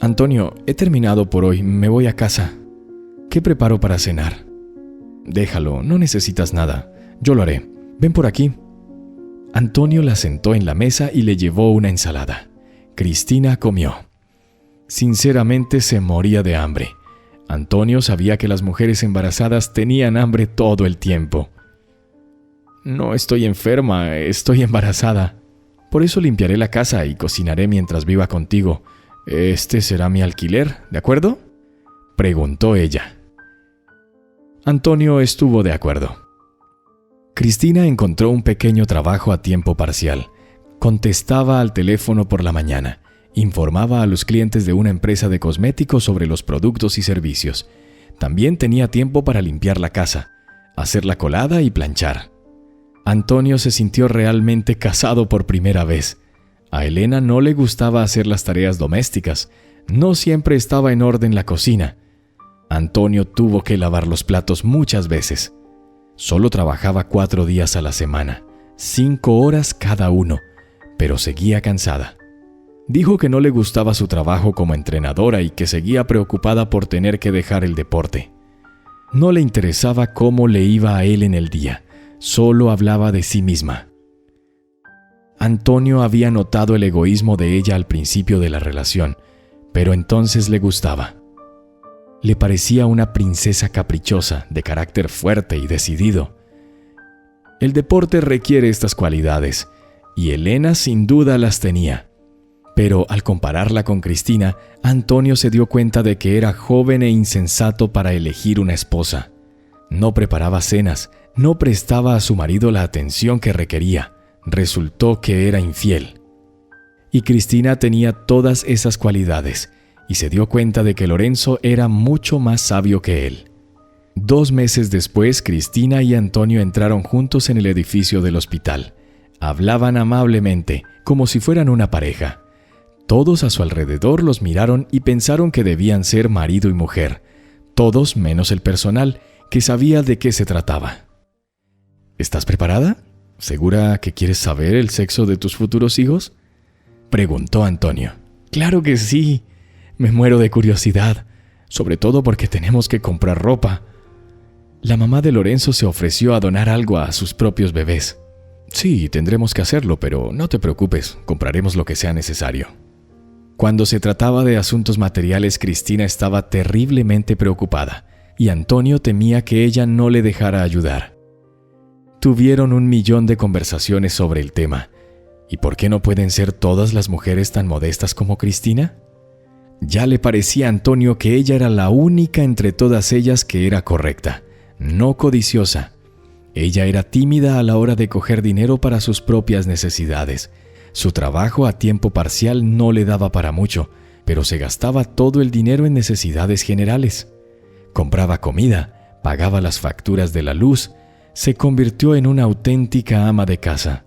«Antonio, he terminado por hoy, me voy a casa. ¿Qué preparo para cenar?» «Déjalo, no necesitas nada. Yo lo haré. Ven por aquí». Antonio la sentó en la mesa y le llevó una ensalada. Cristina comió. Sinceramente se moría de hambre. Antonio sabía que las mujeres embarazadas tenían hambre todo el tiempo. «No estoy enferma, estoy embarazada. Por eso limpiaré la casa y cocinaré mientras viva contigo. Este será mi alquiler, ¿de acuerdo?», preguntó ella. Antonio estuvo de acuerdo. Cristina encontró un pequeño trabajo a tiempo parcial. Contestaba al teléfono por la mañana. Informaba a los clientes de una empresa de cosméticos sobre los productos y servicios. También tenía tiempo para limpiar la casa, hacer la colada y planchar. Antonio se sintió realmente casado por primera vez. A Elena no le gustaba hacer las tareas domésticas. No siempre estaba en orden la cocina. Antonio tuvo que lavar los platos muchas veces. Solo trabajaba 4 días a la semana, 5 horas cada uno. pero seguía cansada. Dijo que no le gustaba su trabajo como entrenadora y que seguía preocupada por tener que dejar el deporte. No le interesaba cómo le iba a él en el día, solo hablaba de sí misma. Antonio había notado el egoísmo de ella al principio de la relación, pero entonces le gustaba. Le parecía una princesa caprichosa, de carácter fuerte y decidido. El deporte requiere estas cualidades, y Elena sin duda las tenía. Pero al compararla con Cristina, Antonio se dio cuenta de que era joven e insensato para elegir una esposa. No preparaba cenas, no prestaba a su marido la atención que requería. Resultó que era infiel. Y Cristina tenía todas esas cualidades, y se dio cuenta de que Lorenzo era mucho más sabio que él. 2 meses después, Cristina y Antonio entraron juntos en el edificio del hospital. Hablaban amablemente, como si fueran una pareja. Todos a su alrededor los miraron y pensaron que debían ser marido y mujer. Todos menos el personal, que sabía de qué se trataba. ¿Estás preparada? ¿Segura que quieres saber el sexo de tus futuros hijos?, preguntó Antonio. Claro que sí. Me muero de curiosidad, sobre todo porque tenemos que comprar ropa. La mamá de Lorenzo se ofreció a donar algo a sus propios bebés. Sí, tendremos que hacerlo, pero no te preocupes, compraremos lo que sea necesario. Cuando se trataba de asuntos materiales, Cristina estaba terriblemente preocupada, y Antonio temía que ella no le dejara ayudar. Tuvieron 1.000.000 de conversaciones sobre el tema. ¿Y por qué no pueden ser todas las mujeres tan modestas como Cristina? Ya le parecía a Antonio que ella era la única entre todas ellas que era correcta, no codiciosa. Ella era tímida a la hora de coger dinero para sus propias necesidades. Su trabajo a tiempo parcial no le daba para mucho, pero se gastaba todo el dinero en necesidades generales. Compraba comida, pagaba las facturas de la luz, se convirtió en una auténtica ama de casa.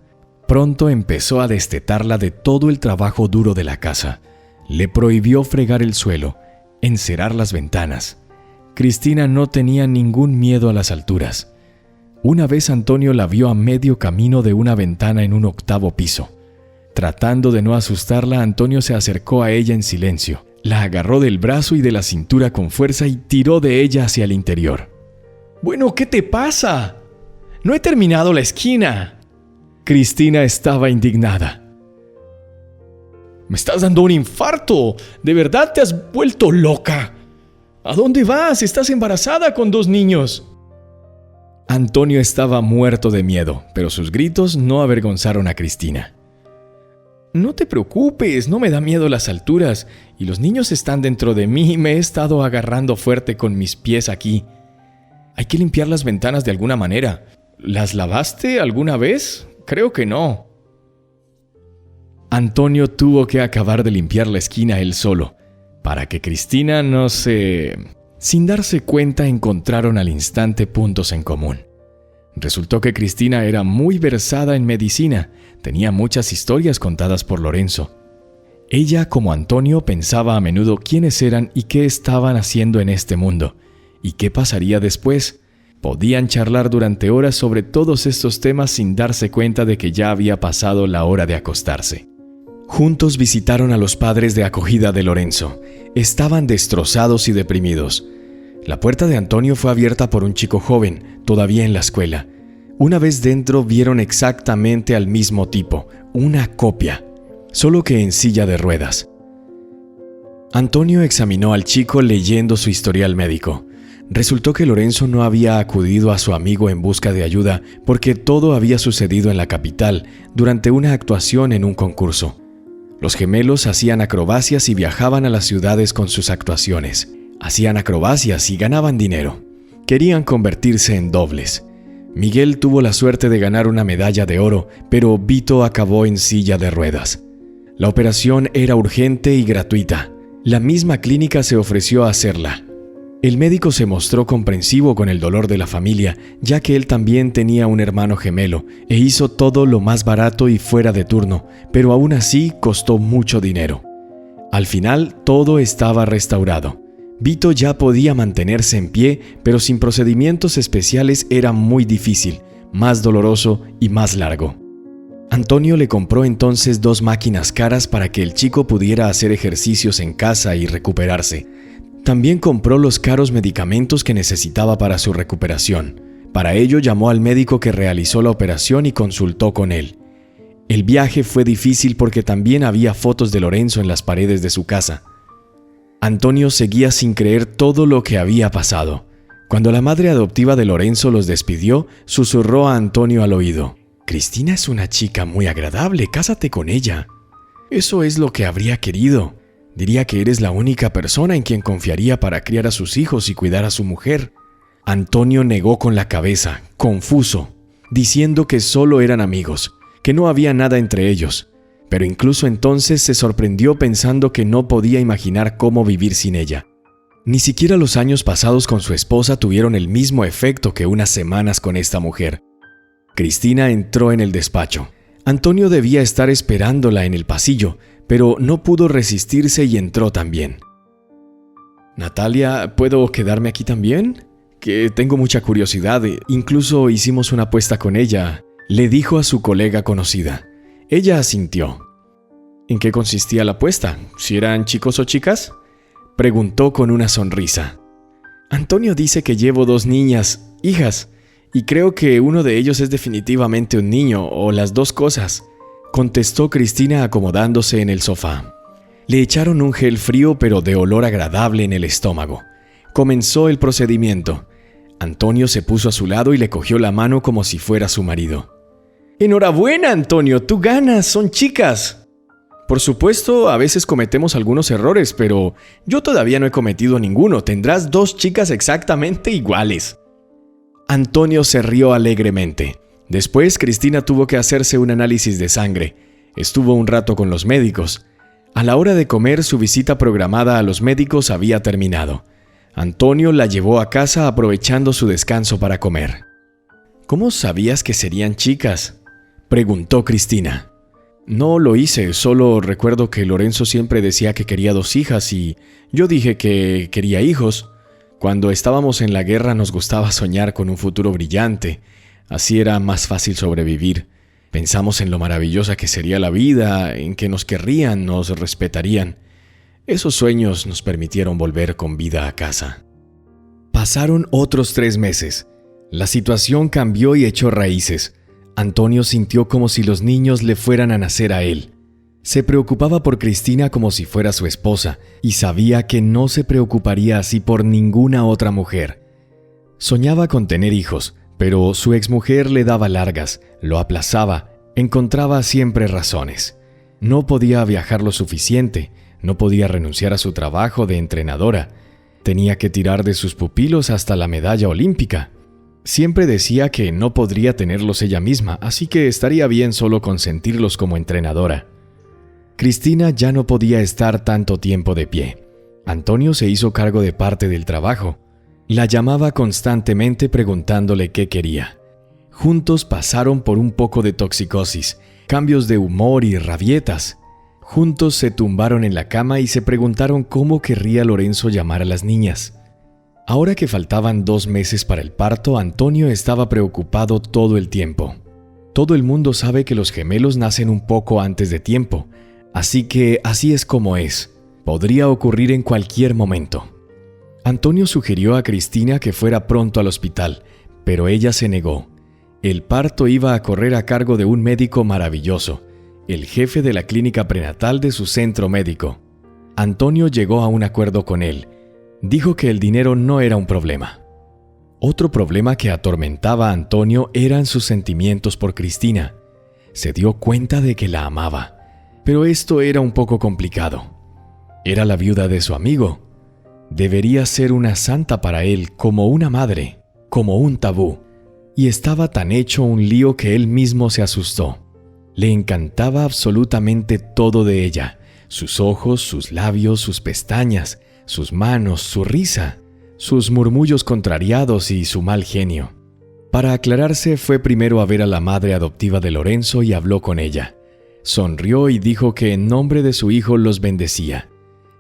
Pronto empezó a destetarla de todo el trabajo duro de la casa. Le prohibió fregar el suelo, encerar las ventanas. Cristina no tenía ningún miedo a las alturas. Una vez Antonio la vio a medio camino de una ventana en un 8º piso. Tratando de no asustarla, Antonio se acercó a ella en silencio. La agarró del brazo y de la cintura con fuerza y tiró de ella hacia el interior. «Bueno, ¿qué te pasa? No he terminado la esquina». Cristina estaba indignada. «Me estás dando un infarto. ¿De verdad te has vuelto loca? ¿A dónde vas? Estás embarazada con 2 niños». Antonio estaba muerto de miedo, pero sus gritos no avergonzaron a Cristina. «No te preocupes, no me da miedo las alturas, y los niños están dentro de mí y me he estado agarrando fuerte con mis pies aquí. Hay que limpiar las ventanas de alguna manera. ¿Las lavaste alguna vez? Creo que no». Antonio tuvo que acabar de limpiar la esquina él solo, para que Cristina no se... Sin darse cuenta, encontraron al instante puntos en común. Resultó que Cristina era muy versada en medicina, tenía muchas historias contadas por Lorenzo. Ella, como Antonio, pensaba a menudo quiénes eran y qué estaban haciendo en este mundo, y qué pasaría después. Podían charlar durante horas sobre todos estos temas sin darse cuenta de que ya había pasado la hora de acostarse. Juntos visitaron a los padres de acogida de Lorenzo. Estaban destrozados y deprimidos. La puerta de Antonio fue abierta por un chico joven, todavía en la escuela. Una vez dentro vieron exactamente al mismo tipo, una copia, solo que en silla de ruedas. Antonio examinó al chico leyendo su historial médico. Resultó que Lorenzo no había acudido a su amigo en busca de ayuda porque todo había sucedido en la capital durante una actuación en un concurso. Los gemelos hacían acrobacias y viajaban a las ciudades con sus actuaciones. Hacían acrobacias y ganaban dinero. Querían convertirse en dobles. Miguel tuvo la suerte de ganar una medalla de oro, pero Vito acabó en silla de ruedas. La operación era urgente y gratuita. La misma clínica se ofreció a hacerla. El médico se mostró comprensivo con el dolor de la familia, ya que él también tenía un hermano gemelo, e hizo todo lo más barato y fuera de turno, pero aún así costó mucho dinero. Al final, todo estaba restaurado. Vito ya podía mantenerse en pie, pero sin procedimientos especiales era muy difícil, más doloroso y más largo. Antonio le compró entonces 2 máquinas caras para que el chico pudiera hacer ejercicios en casa y recuperarse. También compró los caros medicamentos que necesitaba para su recuperación. Para ello llamó al médico que realizó la operación y consultó con él. El viaje fue difícil porque también había fotos de Lorenzo en las paredes de su casa. Antonio seguía sin creer todo lo que había pasado. Cuando la madre adoptiva de Lorenzo los despidió, susurró a Antonio al oído: «Cristina es una chica muy agradable, cásate con ella». Eso es lo que habría querido. Diría que eres la única persona en quien confiaría para criar a sus hijos y cuidar a su mujer. Antonio negó con la cabeza, confuso, diciendo que solo eran amigos, que no había nada entre ellos. Pero incluso entonces se sorprendió pensando que no podía imaginar cómo vivir sin ella. Ni siquiera los años pasados con su esposa tuvieron el mismo efecto que unas semanas con esta mujer. Cristina entró en el despacho. Antonio debía estar esperándola en el pasillo, pero no pudo resistirse y entró también. «Natalia, ¿puedo quedarme aquí también? Que tengo mucha curiosidad, incluso hicimos una apuesta con ella», le dijo a su colega conocida. Ella asintió. «¿En qué consistía la apuesta? ¿Si eran chicos o chicas?», preguntó con una sonrisa. «Antonio dice que llevo 2 niñas, hijas, y creo que uno de ellos es definitivamente un niño, o las 2 cosas», contestó Cristina acomodándose en el sofá. Le echaron un gel frío pero de olor agradable en el estómago. Comenzó el procedimiento. Antonio se puso a su lado y le cogió la mano como si fuera su marido. «Enhorabuena, Antonio, tú ganas, son chicas». «Por supuesto, a veces cometemos algunos errores, pero yo todavía no he cometido ninguno. Tendrás 2 chicas exactamente iguales». Antonio se rió alegremente. Después, Cristina tuvo que hacerse un análisis de sangre. Estuvo un rato con los médicos. A la hora de comer, su visita programada a los médicos había terminado. Antonio la llevó a casa aprovechando su descanso para comer. «¿Cómo sabías que serían chicas?», preguntó Cristina. «No lo hice, solo recuerdo que Lorenzo siempre decía que quería 2 hijas y yo dije que quería hijos. Cuando estábamos en la guerra nos gustaba soñar con un futuro brillante. Así era más fácil sobrevivir. Pensamos en lo maravillosa que sería la vida, en que nos querrían, nos respetarían. Esos sueños nos permitieron volver con vida a casa». Pasaron otros 3 meses. La situación cambió y echó raíces. Antonio sintió como si los niños le fueran a nacer a él. Se preocupaba por Cristina como si fuera su esposa y sabía que no se preocuparía así por ninguna otra mujer. Soñaba con tener hijos, pero su exmujer le daba largas, lo aplazaba, encontraba siempre razones. No podía viajar lo suficiente, no podía renunciar a su trabajo de entrenadora. Tenía que tirar de sus pupilos hasta la medalla olímpica. Siempre decía que no podría tenerlos ella misma, así que estaría bien solo consentirlos como entrenadora. Cristina ya no podía estar tanto tiempo de pie. Antonio se hizo cargo de parte del trabajo. La llamaba constantemente preguntándole qué quería. Juntos pasaron por un poco de toxicosis, cambios de humor y rabietas. Juntos se tumbaron en la cama y se preguntaron cómo querría Lorenzo llamar a las niñas. Ahora que faltaban 2 meses para el parto, Antonio estaba preocupado todo el tiempo. Todo el mundo sabe que los gemelos nacen un poco antes de tiempo, así que así es como es. Podría ocurrir en cualquier momento. Antonio sugirió a Cristina que fuera pronto al hospital, pero ella se negó. El parto iba a correr a cargo de un médico maravilloso, el jefe de la clínica prenatal de su centro médico. Antonio llegó a un acuerdo con él. Dijo que el dinero no era un problema. Otro problema que atormentaba a Antonio eran sus sentimientos por Cristina. Se dio cuenta de que la amaba, pero esto era un poco complicado. Era la viuda de su amigo. Debería ser una santa para él, como una madre, como un tabú. Y estaba tan hecho un lío que él mismo se asustó. Le encantaba absolutamente todo de ella: sus ojos, sus labios, sus pestañas, sus manos, su risa, sus murmullos contrariados y su mal genio. Para aclararse, fue primero a ver a la madre adoptiva de Lorenzo y habló con ella. Sonrió y dijo que en nombre de su hijo los bendecía.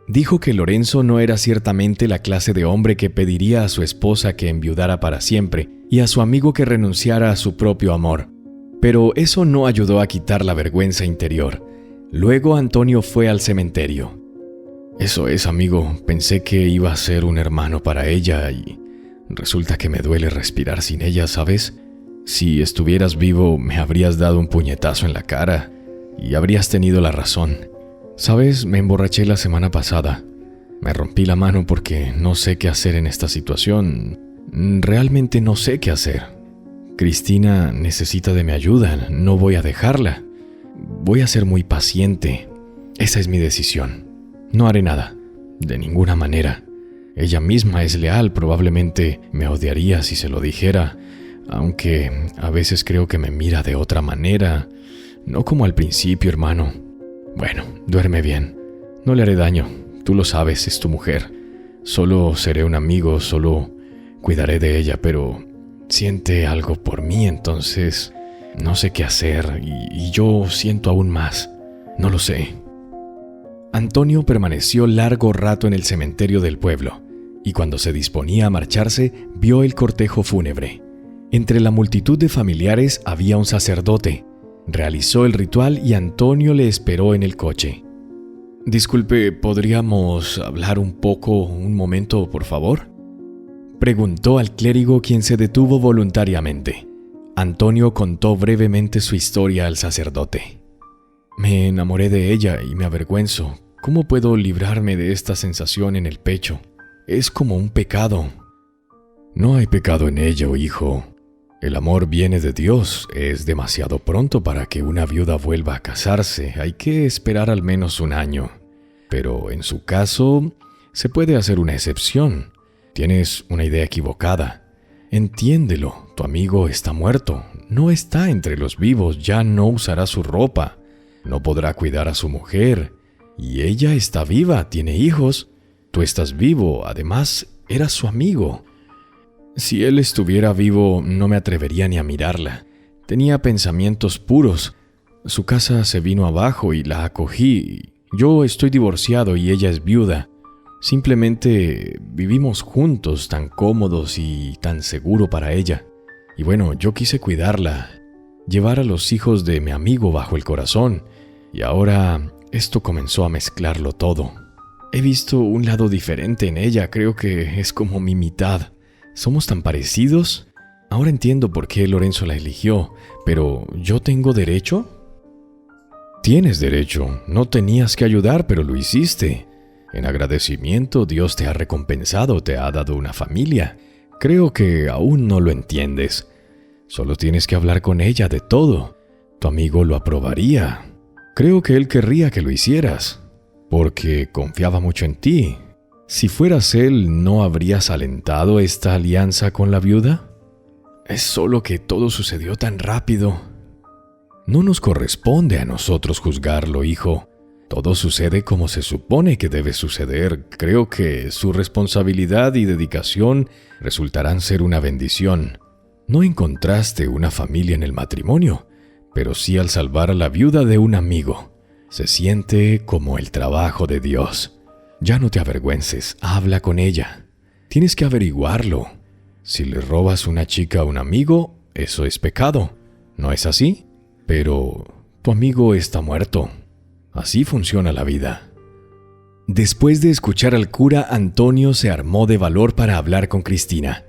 Dijo que Lorenzo no era ciertamente la clase de hombre que pediría a su esposa que enviudara para siempre y a su amigo que renunciara a su propio amor, Pero eso no ayudó a quitar la vergüenza interior. Luego Antonio fue al cementerio. Eso es, amigo, pensé que iba a ser un hermano para ella y resulta que me duele respirar sin ella, ¿sabes? Si estuvieras vivo, me habrías dado un puñetazo en la cara y habrías tenido la razón. ¿Sabes? Me emborraché la semana pasada. Me rompí la mano porque no sé qué hacer en esta situación. Realmente no sé qué hacer. Cristina necesita de mi ayuda, no voy a dejarla. Voy a ser muy paciente. Esa es mi decisión. No haré nada, de ninguna manera. Ella misma es leal, probablemente me odiaría si se lo dijera, aunque a veces creo que me mira de otra manera, no como al principio, hermano. Bueno, duerme bien. No le haré daño, tú lo sabes, es tu mujer. Solo seré un amigo, solo cuidaré de ella, pero siente algo por mí, entonces no sé qué hacer y yo siento aún más. No lo sé. Antonio permaneció largo rato en el cementerio del pueblo y cuando se disponía a marcharse vio el cortejo fúnebre. Entre la multitud de familiares había un sacerdote. Realizó el ritual y Antonio le esperó en el coche. «Disculpe, ¿podríamos hablar un momento, por favor?», preguntó al clérigo, quien se detuvo voluntariamente. Antonio contó brevemente su historia al sacerdote. «Me enamoré de ella y me avergüenzo. ¿Cómo puedo librarme de esta sensación en el pecho? Es como un pecado». «No hay pecado en ello, hijo. El amor viene de Dios. Es demasiado pronto para que una viuda vuelva a casarse. Hay que esperar al menos un año. Pero en su caso, se puede hacer una excepción. Tienes una idea equivocada. Entiéndelo, tu amigo está muerto. No está entre los vivos, ya no usará su ropa. No podrá cuidar a su mujer. Y ella está viva, tiene hijos. Tú estás vivo, además, eras su amigo. Si él estuviera vivo, no me atrevería ni a mirarla. Tenía pensamientos puros. Su casa se vino abajo y la acogí. Yo estoy divorciado y ella es viuda. Simplemente vivimos juntos, tan cómodos y tan seguro para ella. Y bueno, yo quise cuidarla, llevar a los hijos de mi amigo bajo el corazón. Y ahora esto comenzó a mezclarlo todo. He visto un lado diferente en ella, creo que es como mi mitad. ¿Somos tan parecidos? Ahora entiendo por qué Lorenzo la eligió, pero ¿yo tengo derecho? Tienes derecho, no tenías que ayudar, pero lo hiciste. En agradecimiento, Dios te ha recompensado, te ha dado una familia. Creo que aún no lo entiendes. Solo tienes que hablar con ella de todo. Tu amigo lo aprobaría. Creo que él querría que lo hicieras, porque confiaba mucho en ti. Si fueras él, ¿no habrías alentado esta alianza con la viuda? Es solo que todo sucedió tan rápido. No nos corresponde a nosotros juzgarlo, hijo. Todo sucede como se supone que debe suceder. Creo que su responsabilidad y dedicación resultarán ser una bendición. No encontraste una familia en el matrimonio, pero sí al salvar a la viuda de un amigo. Se siente como el trabajo de Dios. Ya no te avergüences, habla con ella. Tienes que averiguarlo. Si le robas una chica a un amigo, eso es pecado. ¿No es así? Pero tu amigo está muerto. Así funciona la vida. Después de escuchar al cura, Antonio se armó de valor para hablar con Cristina.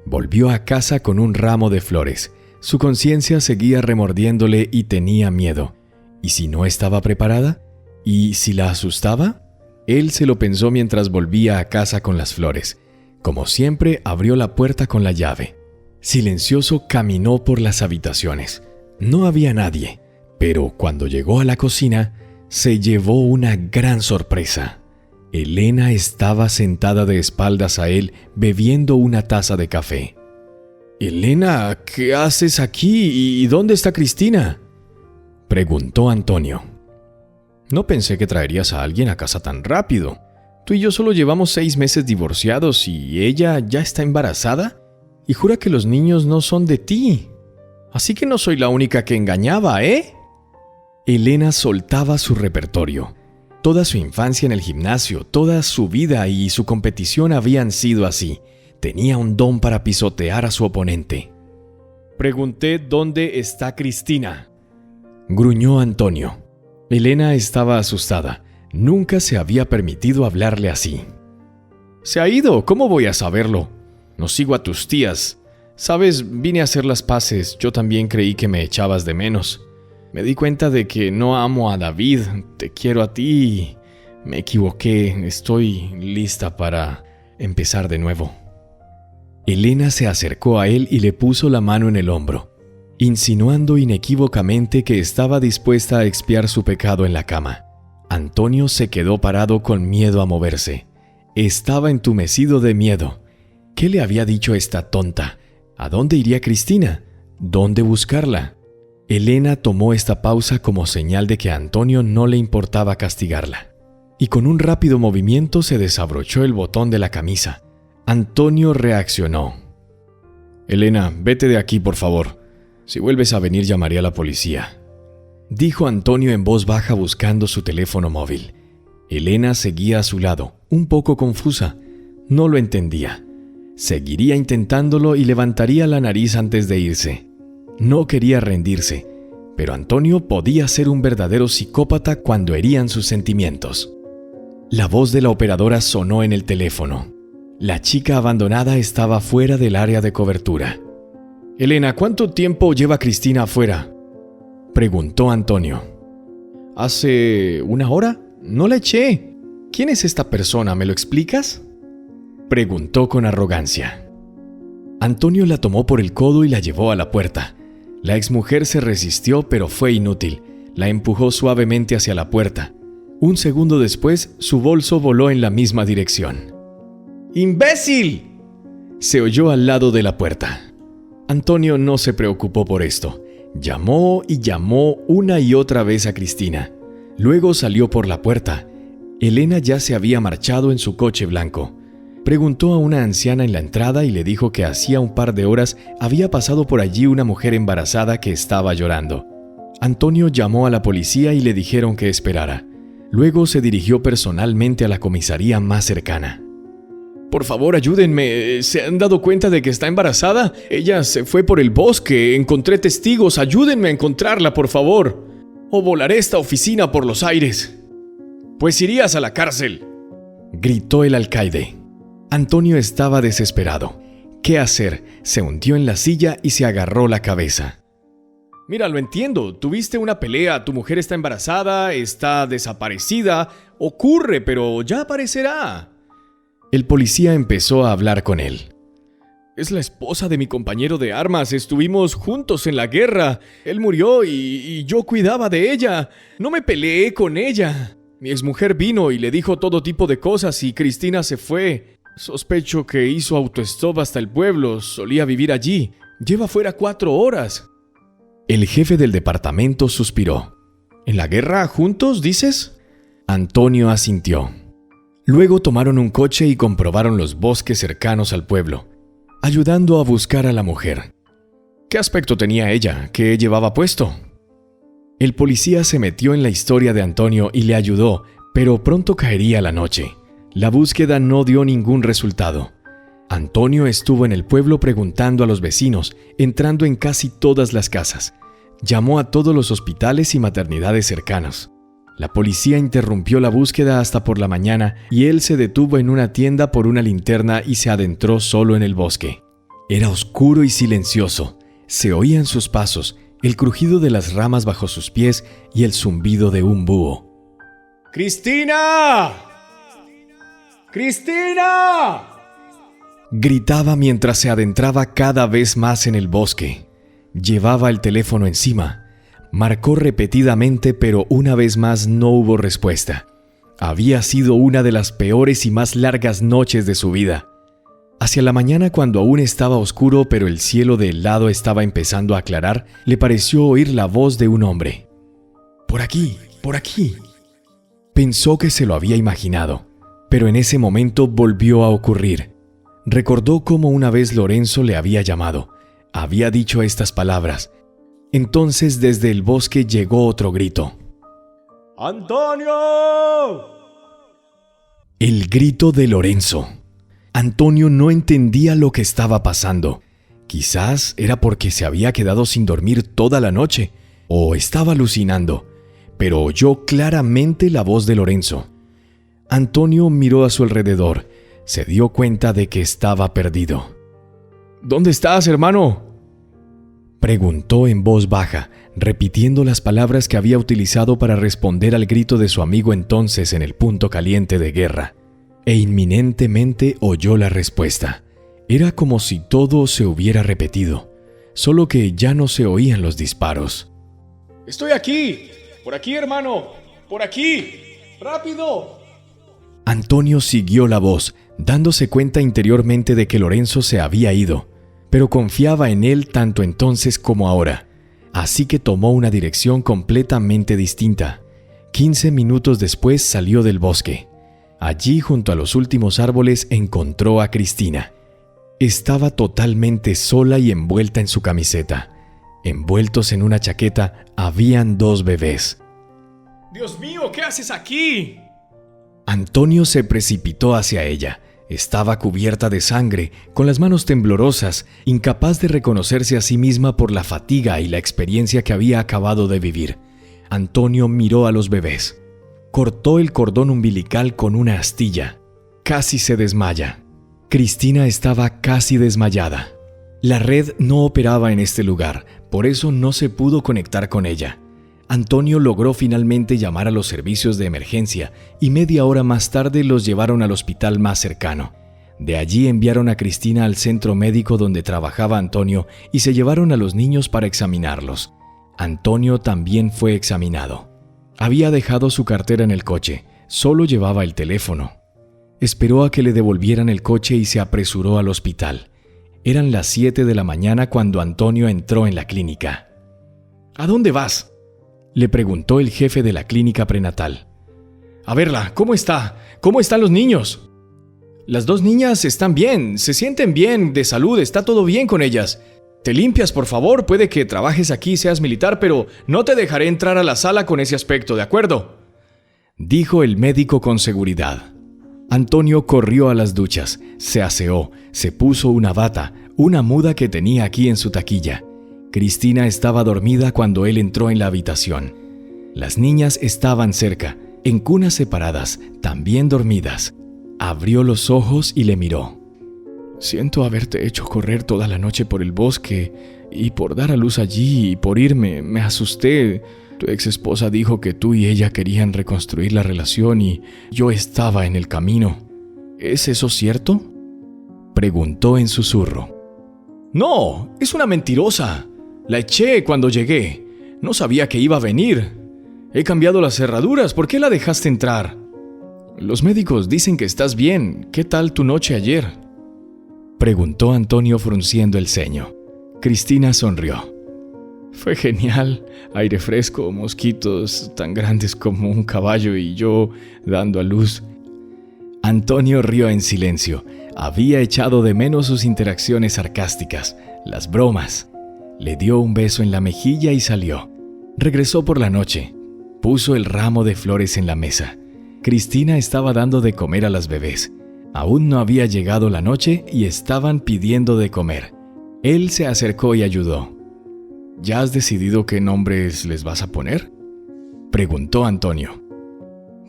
Volvió a casa con un ramo de flores. Su conciencia seguía remordiéndole y tenía miedo. ¿Y si no estaba preparada? ¿Y si la asustaba? Él se lo pensó mientras volvía a casa con las flores. Como siempre, abrió la puerta con la llave. Silencioso caminó por las habitaciones. No había nadie, pero cuando llegó a la cocina, se llevó una gran sorpresa. Elena estaba sentada de espaldas a él, bebiendo una taza de café. «Elena, ¿qué haces aquí? ¿Y dónde está Cristina?», preguntó Antonio. «No pensé que traerías a alguien a casa tan rápido. Tú y yo solo llevamos 6 meses divorciados y ella ya está embarazada y jura que los niños no son de ti. Así que no soy la única que engañaba, ¿eh?». Elena soltaba su repertorio. Toda su infancia en el gimnasio, toda su vida y su competición habían sido así. Tenía un don para pisotear a su oponente. Pregunté dónde está Cristina. Gruñó Antonio. Elena estaba asustada. Nunca se había permitido hablarle así. Se ha ido, ¿cómo voy a saberlo? No sigo a tus tías. Sabes, vine a hacer las paces. Yo también creí que me echabas de menos. Me di cuenta de que no amo a David. Te quiero a ti. Me equivoqué. Estoy lista para empezar de nuevo. Elena se acercó a él y le puso la mano en el hombro, insinuando inequívocamente que estaba dispuesta a expiar su pecado en la cama. Antonio se quedó parado con miedo a moverse. Estaba entumecido de miedo. ¿Qué le había dicho esta tonta? ¿A dónde iría Cristina? ¿Dónde buscarla? Elena tomó esta pausa como señal de que a Antonio no le importaba castigarla, y con un rápido movimiento se desabrochó el botón de la camisa. Antonio reaccionó. Elena, vete de aquí, por favor. Si vuelves a venir, llamaré a la policía, dijo Antonio en voz baja buscando su teléfono móvil. Elena seguía a su lado, un poco confusa. No lo entendía. Seguiría intentándolo y levantaría la nariz antes de irse. No quería rendirse, pero Antonio podía ser un verdadero psicópata cuando herían sus sentimientos. La voz de la operadora sonó en el teléfono. La chica abandonada estaba fuera del área de cobertura. Elena, ¿cuánto tiempo lleva Cristina afuera?, preguntó Antonio. ¿Hace una hora? No la eché. ¿Quién es esta persona? ¿Me lo explicas?, preguntó con arrogancia. Antonio la tomó por el codo y la llevó a la puerta. La exmujer se resistió, pero fue inútil. La empujó suavemente hacia la puerta. Un segundo después, su bolso voló en la misma dirección. ¡Imbécil!, se oyó al lado de la puerta. Antonio no se preocupó por esto. Llamó y llamó una y otra vez a Cristina. Luego salió por la puerta. Elena ya se había marchado en su coche blanco. Preguntó a una anciana en la entrada y le dijo que hacía un par de horas había pasado por allí una mujer embarazada que estaba llorando. Antonio llamó a la policía y le dijeron que esperara. Luego se dirigió personalmente a la comisaría más cercana. Por favor, ayúdenme. ¿Se han dado cuenta de que está embarazada? Ella se fue por el bosque. Encontré testigos. Ayúdenme a encontrarla, por favor. O volaré esta oficina por los aires. Pues irías a la cárcel, gritó el alcaide. Antonio estaba desesperado. ¿Qué hacer? Se hundió en la silla y se agarró la cabeza. Mira, lo entiendo. Tuviste una pelea, tu mujer está embarazada, está desaparecida. Ocurre, pero ya aparecerá. El policía empezó a hablar con él. Es la esposa de mi compañero de armas. Estuvimos juntos en la guerra. Él murió y yo cuidaba de ella. No me peleé con ella. Mi exmujer vino y le dijo todo tipo de cosas y Cristina se fue. Sospecho que hizo autostop hasta el pueblo. Solía vivir allí. Lleva fuera 4 horas. El jefe del departamento suspiró. ¿En la guerra juntos, dices? Antonio asintió. Luego tomaron un coche y comprobaron los bosques cercanos al pueblo, ayudando a buscar a la mujer. ¿Qué aspecto tenía ella? ¿Qué llevaba puesto? El policía se metió en la historia de Antonio y le ayudó, pero pronto caería la noche. La búsqueda no dio ningún resultado. Antonio estuvo en el pueblo preguntando a los vecinos, entrando en casi todas las casas. Llamó a todos los hospitales y maternidades cercanos. La policía interrumpió la búsqueda hasta por la mañana y él se detuvo en una tienda por una linterna y se adentró solo en el bosque. Era oscuro y silencioso. Se oían sus pasos, el crujido de las ramas bajo sus pies y el zumbido de un búho. ¡Cristina! ¡Cristina!, gritaba mientras se adentraba cada vez más en el bosque. Llevaba el teléfono encima. Marcó repetidamente, pero una vez más no hubo respuesta. Había sido una de las peores y más largas noches de su vida. Hacia la mañana, cuando aún estaba oscuro pero el cielo del lado estaba empezando a aclarar, le pareció oír la voz de un hombre. «Por aquí, por aquí». Pensó que se lo había imaginado, pero en ese momento volvió a ocurrir. Recordó cómo una vez Lorenzo le había llamado. Había dicho estas palabras. Entonces desde el bosque llegó otro grito. ¡Antonio! El grito de Lorenzo. Antonio no entendía lo que estaba pasando. Quizás era porque se había quedado sin dormir toda la noche, o estaba alucinando, pero oyó claramente la voz de Lorenzo. Antonio miró a su alrededor. Se dio cuenta de que estaba perdido. ¿Dónde estás, hermano?, preguntó en voz baja, repitiendo las palabras que había utilizado para responder al grito de su amigo entonces en el punto caliente de guerra. E inminentemente oyó la respuesta. Era como si todo se hubiera repetido, solo que ya no se oían los disparos. ¡Estoy aquí! ¡Por aquí, hermano! ¡Por aquí! ¡Rápido! Antonio siguió la voz, dándose cuenta interiormente de que Lorenzo se había ido, pero confiaba en él tanto entonces como ahora. Así que tomó una dirección completamente distinta. 15 minutos después salió del bosque. Allí, junto a los últimos árboles, encontró a Cristina. Estaba totalmente sola y envuelta en su camiseta. Envueltos en una chaqueta, habían 2 bebés. ¡Dios mío! ¿Qué haces aquí? Antonio se precipitó hacia ella. Estaba cubierta de sangre, con las manos temblorosas, incapaz de reconocerse a sí misma por la fatiga y la experiencia que había acabado de vivir. Antonio miró a los bebés. Cortó el cordón umbilical con una astilla. Casi se desmaya. Cristina estaba casi desmayada. La red no operaba en este lugar, por eso no se pudo conectar con ella. Antonio logró finalmente llamar a los servicios de emergencia y media hora más tarde los llevaron al hospital más cercano. De allí enviaron a Cristina al centro médico donde trabajaba Antonio y se llevaron a los niños para examinarlos. Antonio también fue examinado. Había dejado su cartera en el coche, solo llevaba el teléfono. Esperó a que le devolvieran el coche y se apresuró al hospital. Eran las 7 de la mañana cuando Antonio entró en la clínica. ¿A dónde vas?, le preguntó el jefe de la clínica prenatal. A verla, ¿cómo está? ¿Cómo están los niños? Las 2 niñas están bien, se sienten bien, de salud, está todo bien con ellas. Te limpias, por favor, puede que trabajes aquí y seas militar, pero no te dejaré entrar a la sala con ese aspecto, ¿de acuerdo?, dijo el médico con seguridad. Antonio corrió a las duchas, se aseó, se puso una bata, una muda que tenía aquí en su taquilla. Cristina estaba dormida cuando él entró en la habitación. Las niñas estaban cerca, en cunas separadas, también dormidas. Abrió los ojos y le miró. Siento haberte hecho correr toda la noche por el bosque, y por dar a luz allí y por irme, me asusté. Tu ex esposa dijo que tú y ella querían reconstruir la relación y yo estaba en el camino. ¿Es eso cierto?, preguntó en susurro. No, es una mentirosa. La eché cuando llegué. No sabía que iba a venir. He cambiado las cerraduras. ¿Por qué la dejaste entrar? Los médicos dicen que estás bien. ¿Qué tal tu noche ayer?, preguntó Antonio frunciendo el ceño. Cristina sonrió. Fue genial. Aire fresco, mosquitos tan grandes como un caballo y yo dando a luz. Antonio rió en silencio. Había echado de menos sus interacciones sarcásticas, las bromas. Le dio un beso en la mejilla y salió. Regresó por la noche. Puso el ramo de flores en la mesa. Cristina estaba dando de comer a las bebés. Aún no había llegado la noche y estaban pidiendo de comer. Él se acercó y ayudó. ¿Ya has decidido qué nombres les vas a poner?, preguntó Antonio.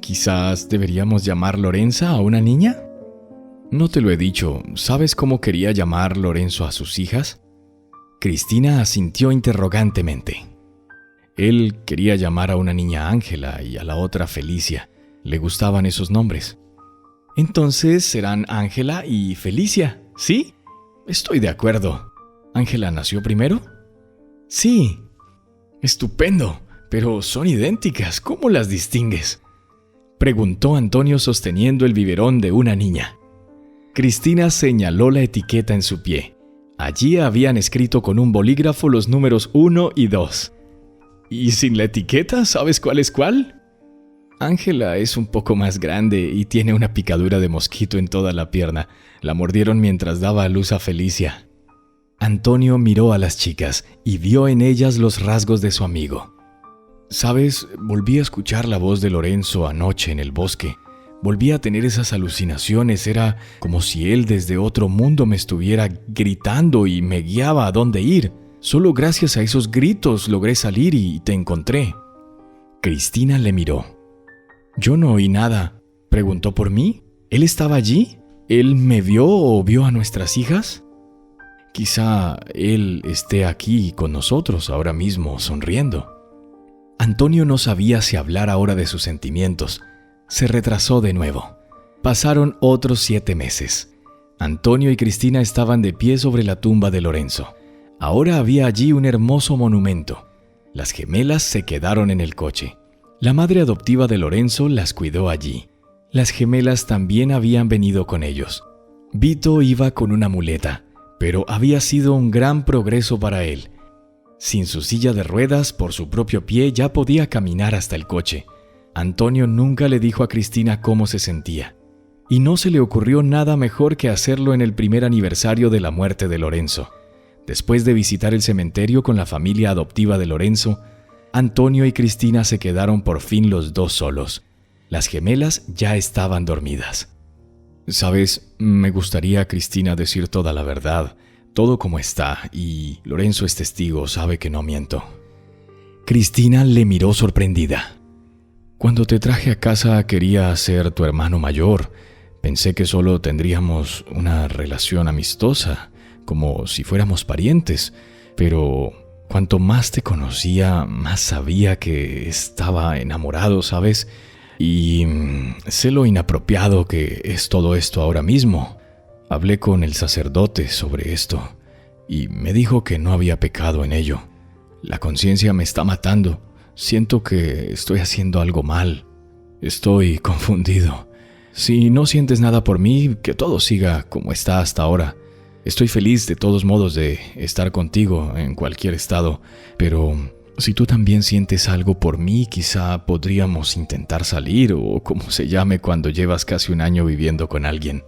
¿Quizás deberíamos llamar Lorenza a una niña? No te lo he dicho. ¿Sabes cómo quería llamar Lorenzo a sus hijas? Cristina asintió interrogantemente. Él quería llamar a una niña Ángela y a la otra Felicia. Le gustaban esos nombres. Entonces serán Ángela y Felicia, ¿sí? Estoy de acuerdo. ¿Ángela nació primero? Sí. Estupendo. Pero son idénticas. ¿Cómo las distingues?, preguntó Antonio sosteniendo el biberón de una niña. Cristina señaló la etiqueta en su pie. Allí habían escrito con un bolígrafo los números 1 y 2. ¿Y sin la etiqueta sabes cuál es cuál? Ángela es un poco más grande y tiene una picadura de mosquito en toda la pierna. La mordieron mientras daba a luz a Felicia. Antonio miró a las chicas y vio en ellas los rasgos de su amigo. ¿Sabes? Volví a escuchar la voz de Lorenzo anoche en el bosque. Volví a tener esas alucinaciones, era como si él desde otro mundo me estuviera gritando y me guiaba a dónde ir. Solo gracias a esos gritos logré salir y te encontré. Cristina le miró. Yo no oí nada. ¿Preguntó por mí? ¿Él estaba allí? ¿Él me vio o vio a nuestras hijas? Quizá él esté aquí con nosotros ahora mismo, sonriendo. Antonio no sabía si hablar ahora de sus sentimientos. Se retrasó de nuevo. Pasaron otros 7 meses. Antonio y Cristina estaban de pie sobre la tumba de Lorenzo. Ahora había allí un hermoso monumento. Las gemelas se quedaron en el coche. La madre adoptiva de Lorenzo las cuidó allí. Las gemelas también habían venido con ellos. Vito iba con una muleta, pero había sido un gran progreso para él. Sin su silla de ruedas, por su propio pie, ya podía caminar hasta el coche. Antonio nunca le dijo a Cristina cómo se sentía, y no se le ocurrió nada mejor que hacerlo en el primer aniversario de la muerte de Lorenzo. Después de visitar el cementerio con la familia adoptiva de Lorenzo, Antonio y Cristina se quedaron por fin los dos solos. Las gemelas ya estaban dormidas. «Sabes, me gustaría, Cristina, decir toda la verdad, todo como está, y Lorenzo es testigo, sabe que no miento». Cristina le miró sorprendida. «Cuando te traje a casa quería ser tu hermano mayor. Pensé que solo tendríamos una relación amistosa, como si fuéramos parientes, pero cuanto más te conocía, más sabía que estaba enamorado, ¿sabes? Y sé lo inapropiado que es todo esto ahora mismo. Hablé con el sacerdote sobre esto y me dijo que no había pecado en ello. La conciencia me está matando. Siento que estoy haciendo algo mal. Estoy confundido. Si no sientes nada por mí, que todo siga como está hasta ahora. Estoy feliz de todos modos de estar contigo en cualquier estado, pero si tú también sientes algo por mí, quizá podríamos intentar salir o como se llame cuando llevas casi un año viviendo con alguien».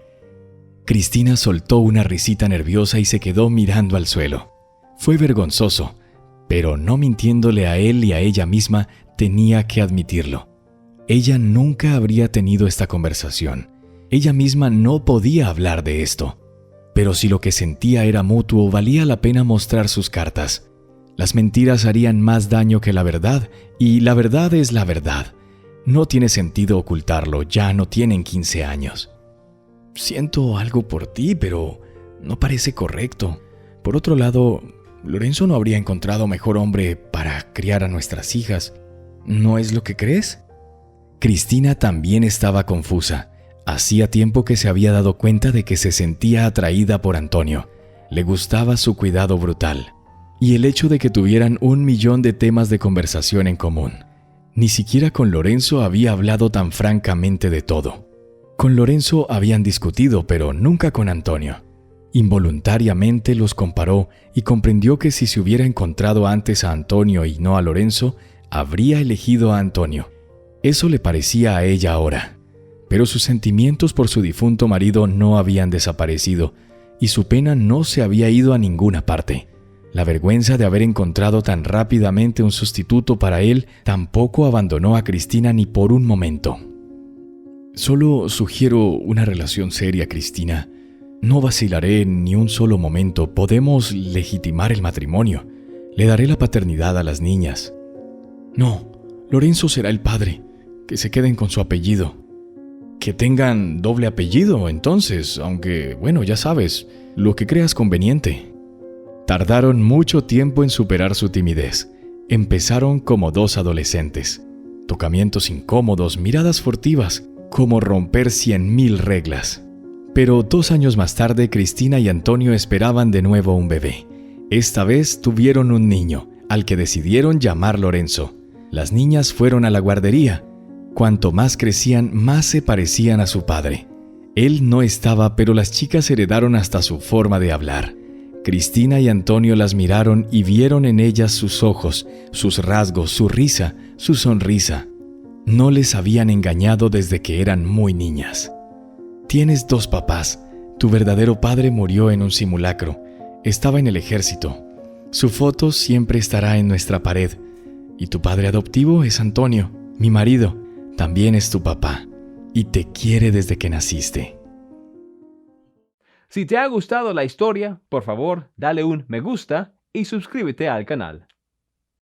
Cristina soltó una risita nerviosa y se quedó mirando al suelo. Fue vergonzoso, pero no mintiéndole a él y a ella misma, tenía que admitirlo. Ella nunca habría tenido esta conversación. Ella misma no podía hablar de esto. Pero si lo que sentía era mutuo, valía la pena mostrar sus cartas. Las mentiras harían más daño que la verdad, y la verdad es la verdad. No tiene sentido ocultarlo, ya no tienen 15 años. «Siento algo por ti, pero no parece correcto. Por otro lado, Lorenzo no habría encontrado mejor hombre para criar a nuestras hijas. ¿No es lo que crees?». Cristina también estaba confusa. Hacía tiempo que se había dado cuenta de que se sentía atraída por Antonio. Le gustaba su cuidado brutal. Y el hecho de que tuvieran 1.000.000 de temas de conversación en común. Ni siquiera con Lorenzo había hablado tan francamente de todo. Con Lorenzo habían discutido, pero nunca con Antonio. Involuntariamente los comparó y comprendió que si se hubiera encontrado antes a Antonio y no a Lorenzo, habría elegido a Antonio. Eso le parecía a ella ahora. Pero sus sentimientos por su difunto marido no habían desaparecido y su pena no se había ido a ninguna parte. La vergüenza de haber encontrado tan rápidamente un sustituto para él tampoco abandonó a Cristina ni por un momento. «Solo sugiero una relación seria, Cristina. No vacilaré ni un solo momento. Podemos legitimar el matrimonio. Le daré la paternidad a las niñas». «No, Lorenzo será el padre. Que se queden con su apellido». «Que tengan doble apellido, entonces, aunque, bueno, ya sabes, lo que creas conveniente». Tardaron mucho tiempo en superar su timidez. Empezaron como 2 adolescentes. Tocamientos incómodos, miradas furtivas, como romper 100.000 reglas. Pero 2 años más tarde, Cristina y Antonio esperaban de nuevo un bebé. Esta vez tuvieron un niño, al que decidieron llamar Lorenzo. Las niñas fueron a la guardería. Cuanto más crecían, más se parecían a su padre. Él no estaba, pero las chicas heredaron hasta su forma de hablar. Cristina y Antonio las miraron y vieron en ellas sus ojos, sus rasgos, su risa, su sonrisa. No les habían engañado desde que eran muy niñas. «Tienes 2 papás. Tu verdadero padre murió en un simulacro. Estaba en el ejército. Su foto siempre estará en nuestra pared. Y tu padre adoptivo es Antonio, mi marido. También es tu papá. y te quiere desde que naciste. Si te ha gustado la historia, por favor, dale un me gusta y suscríbete al canal.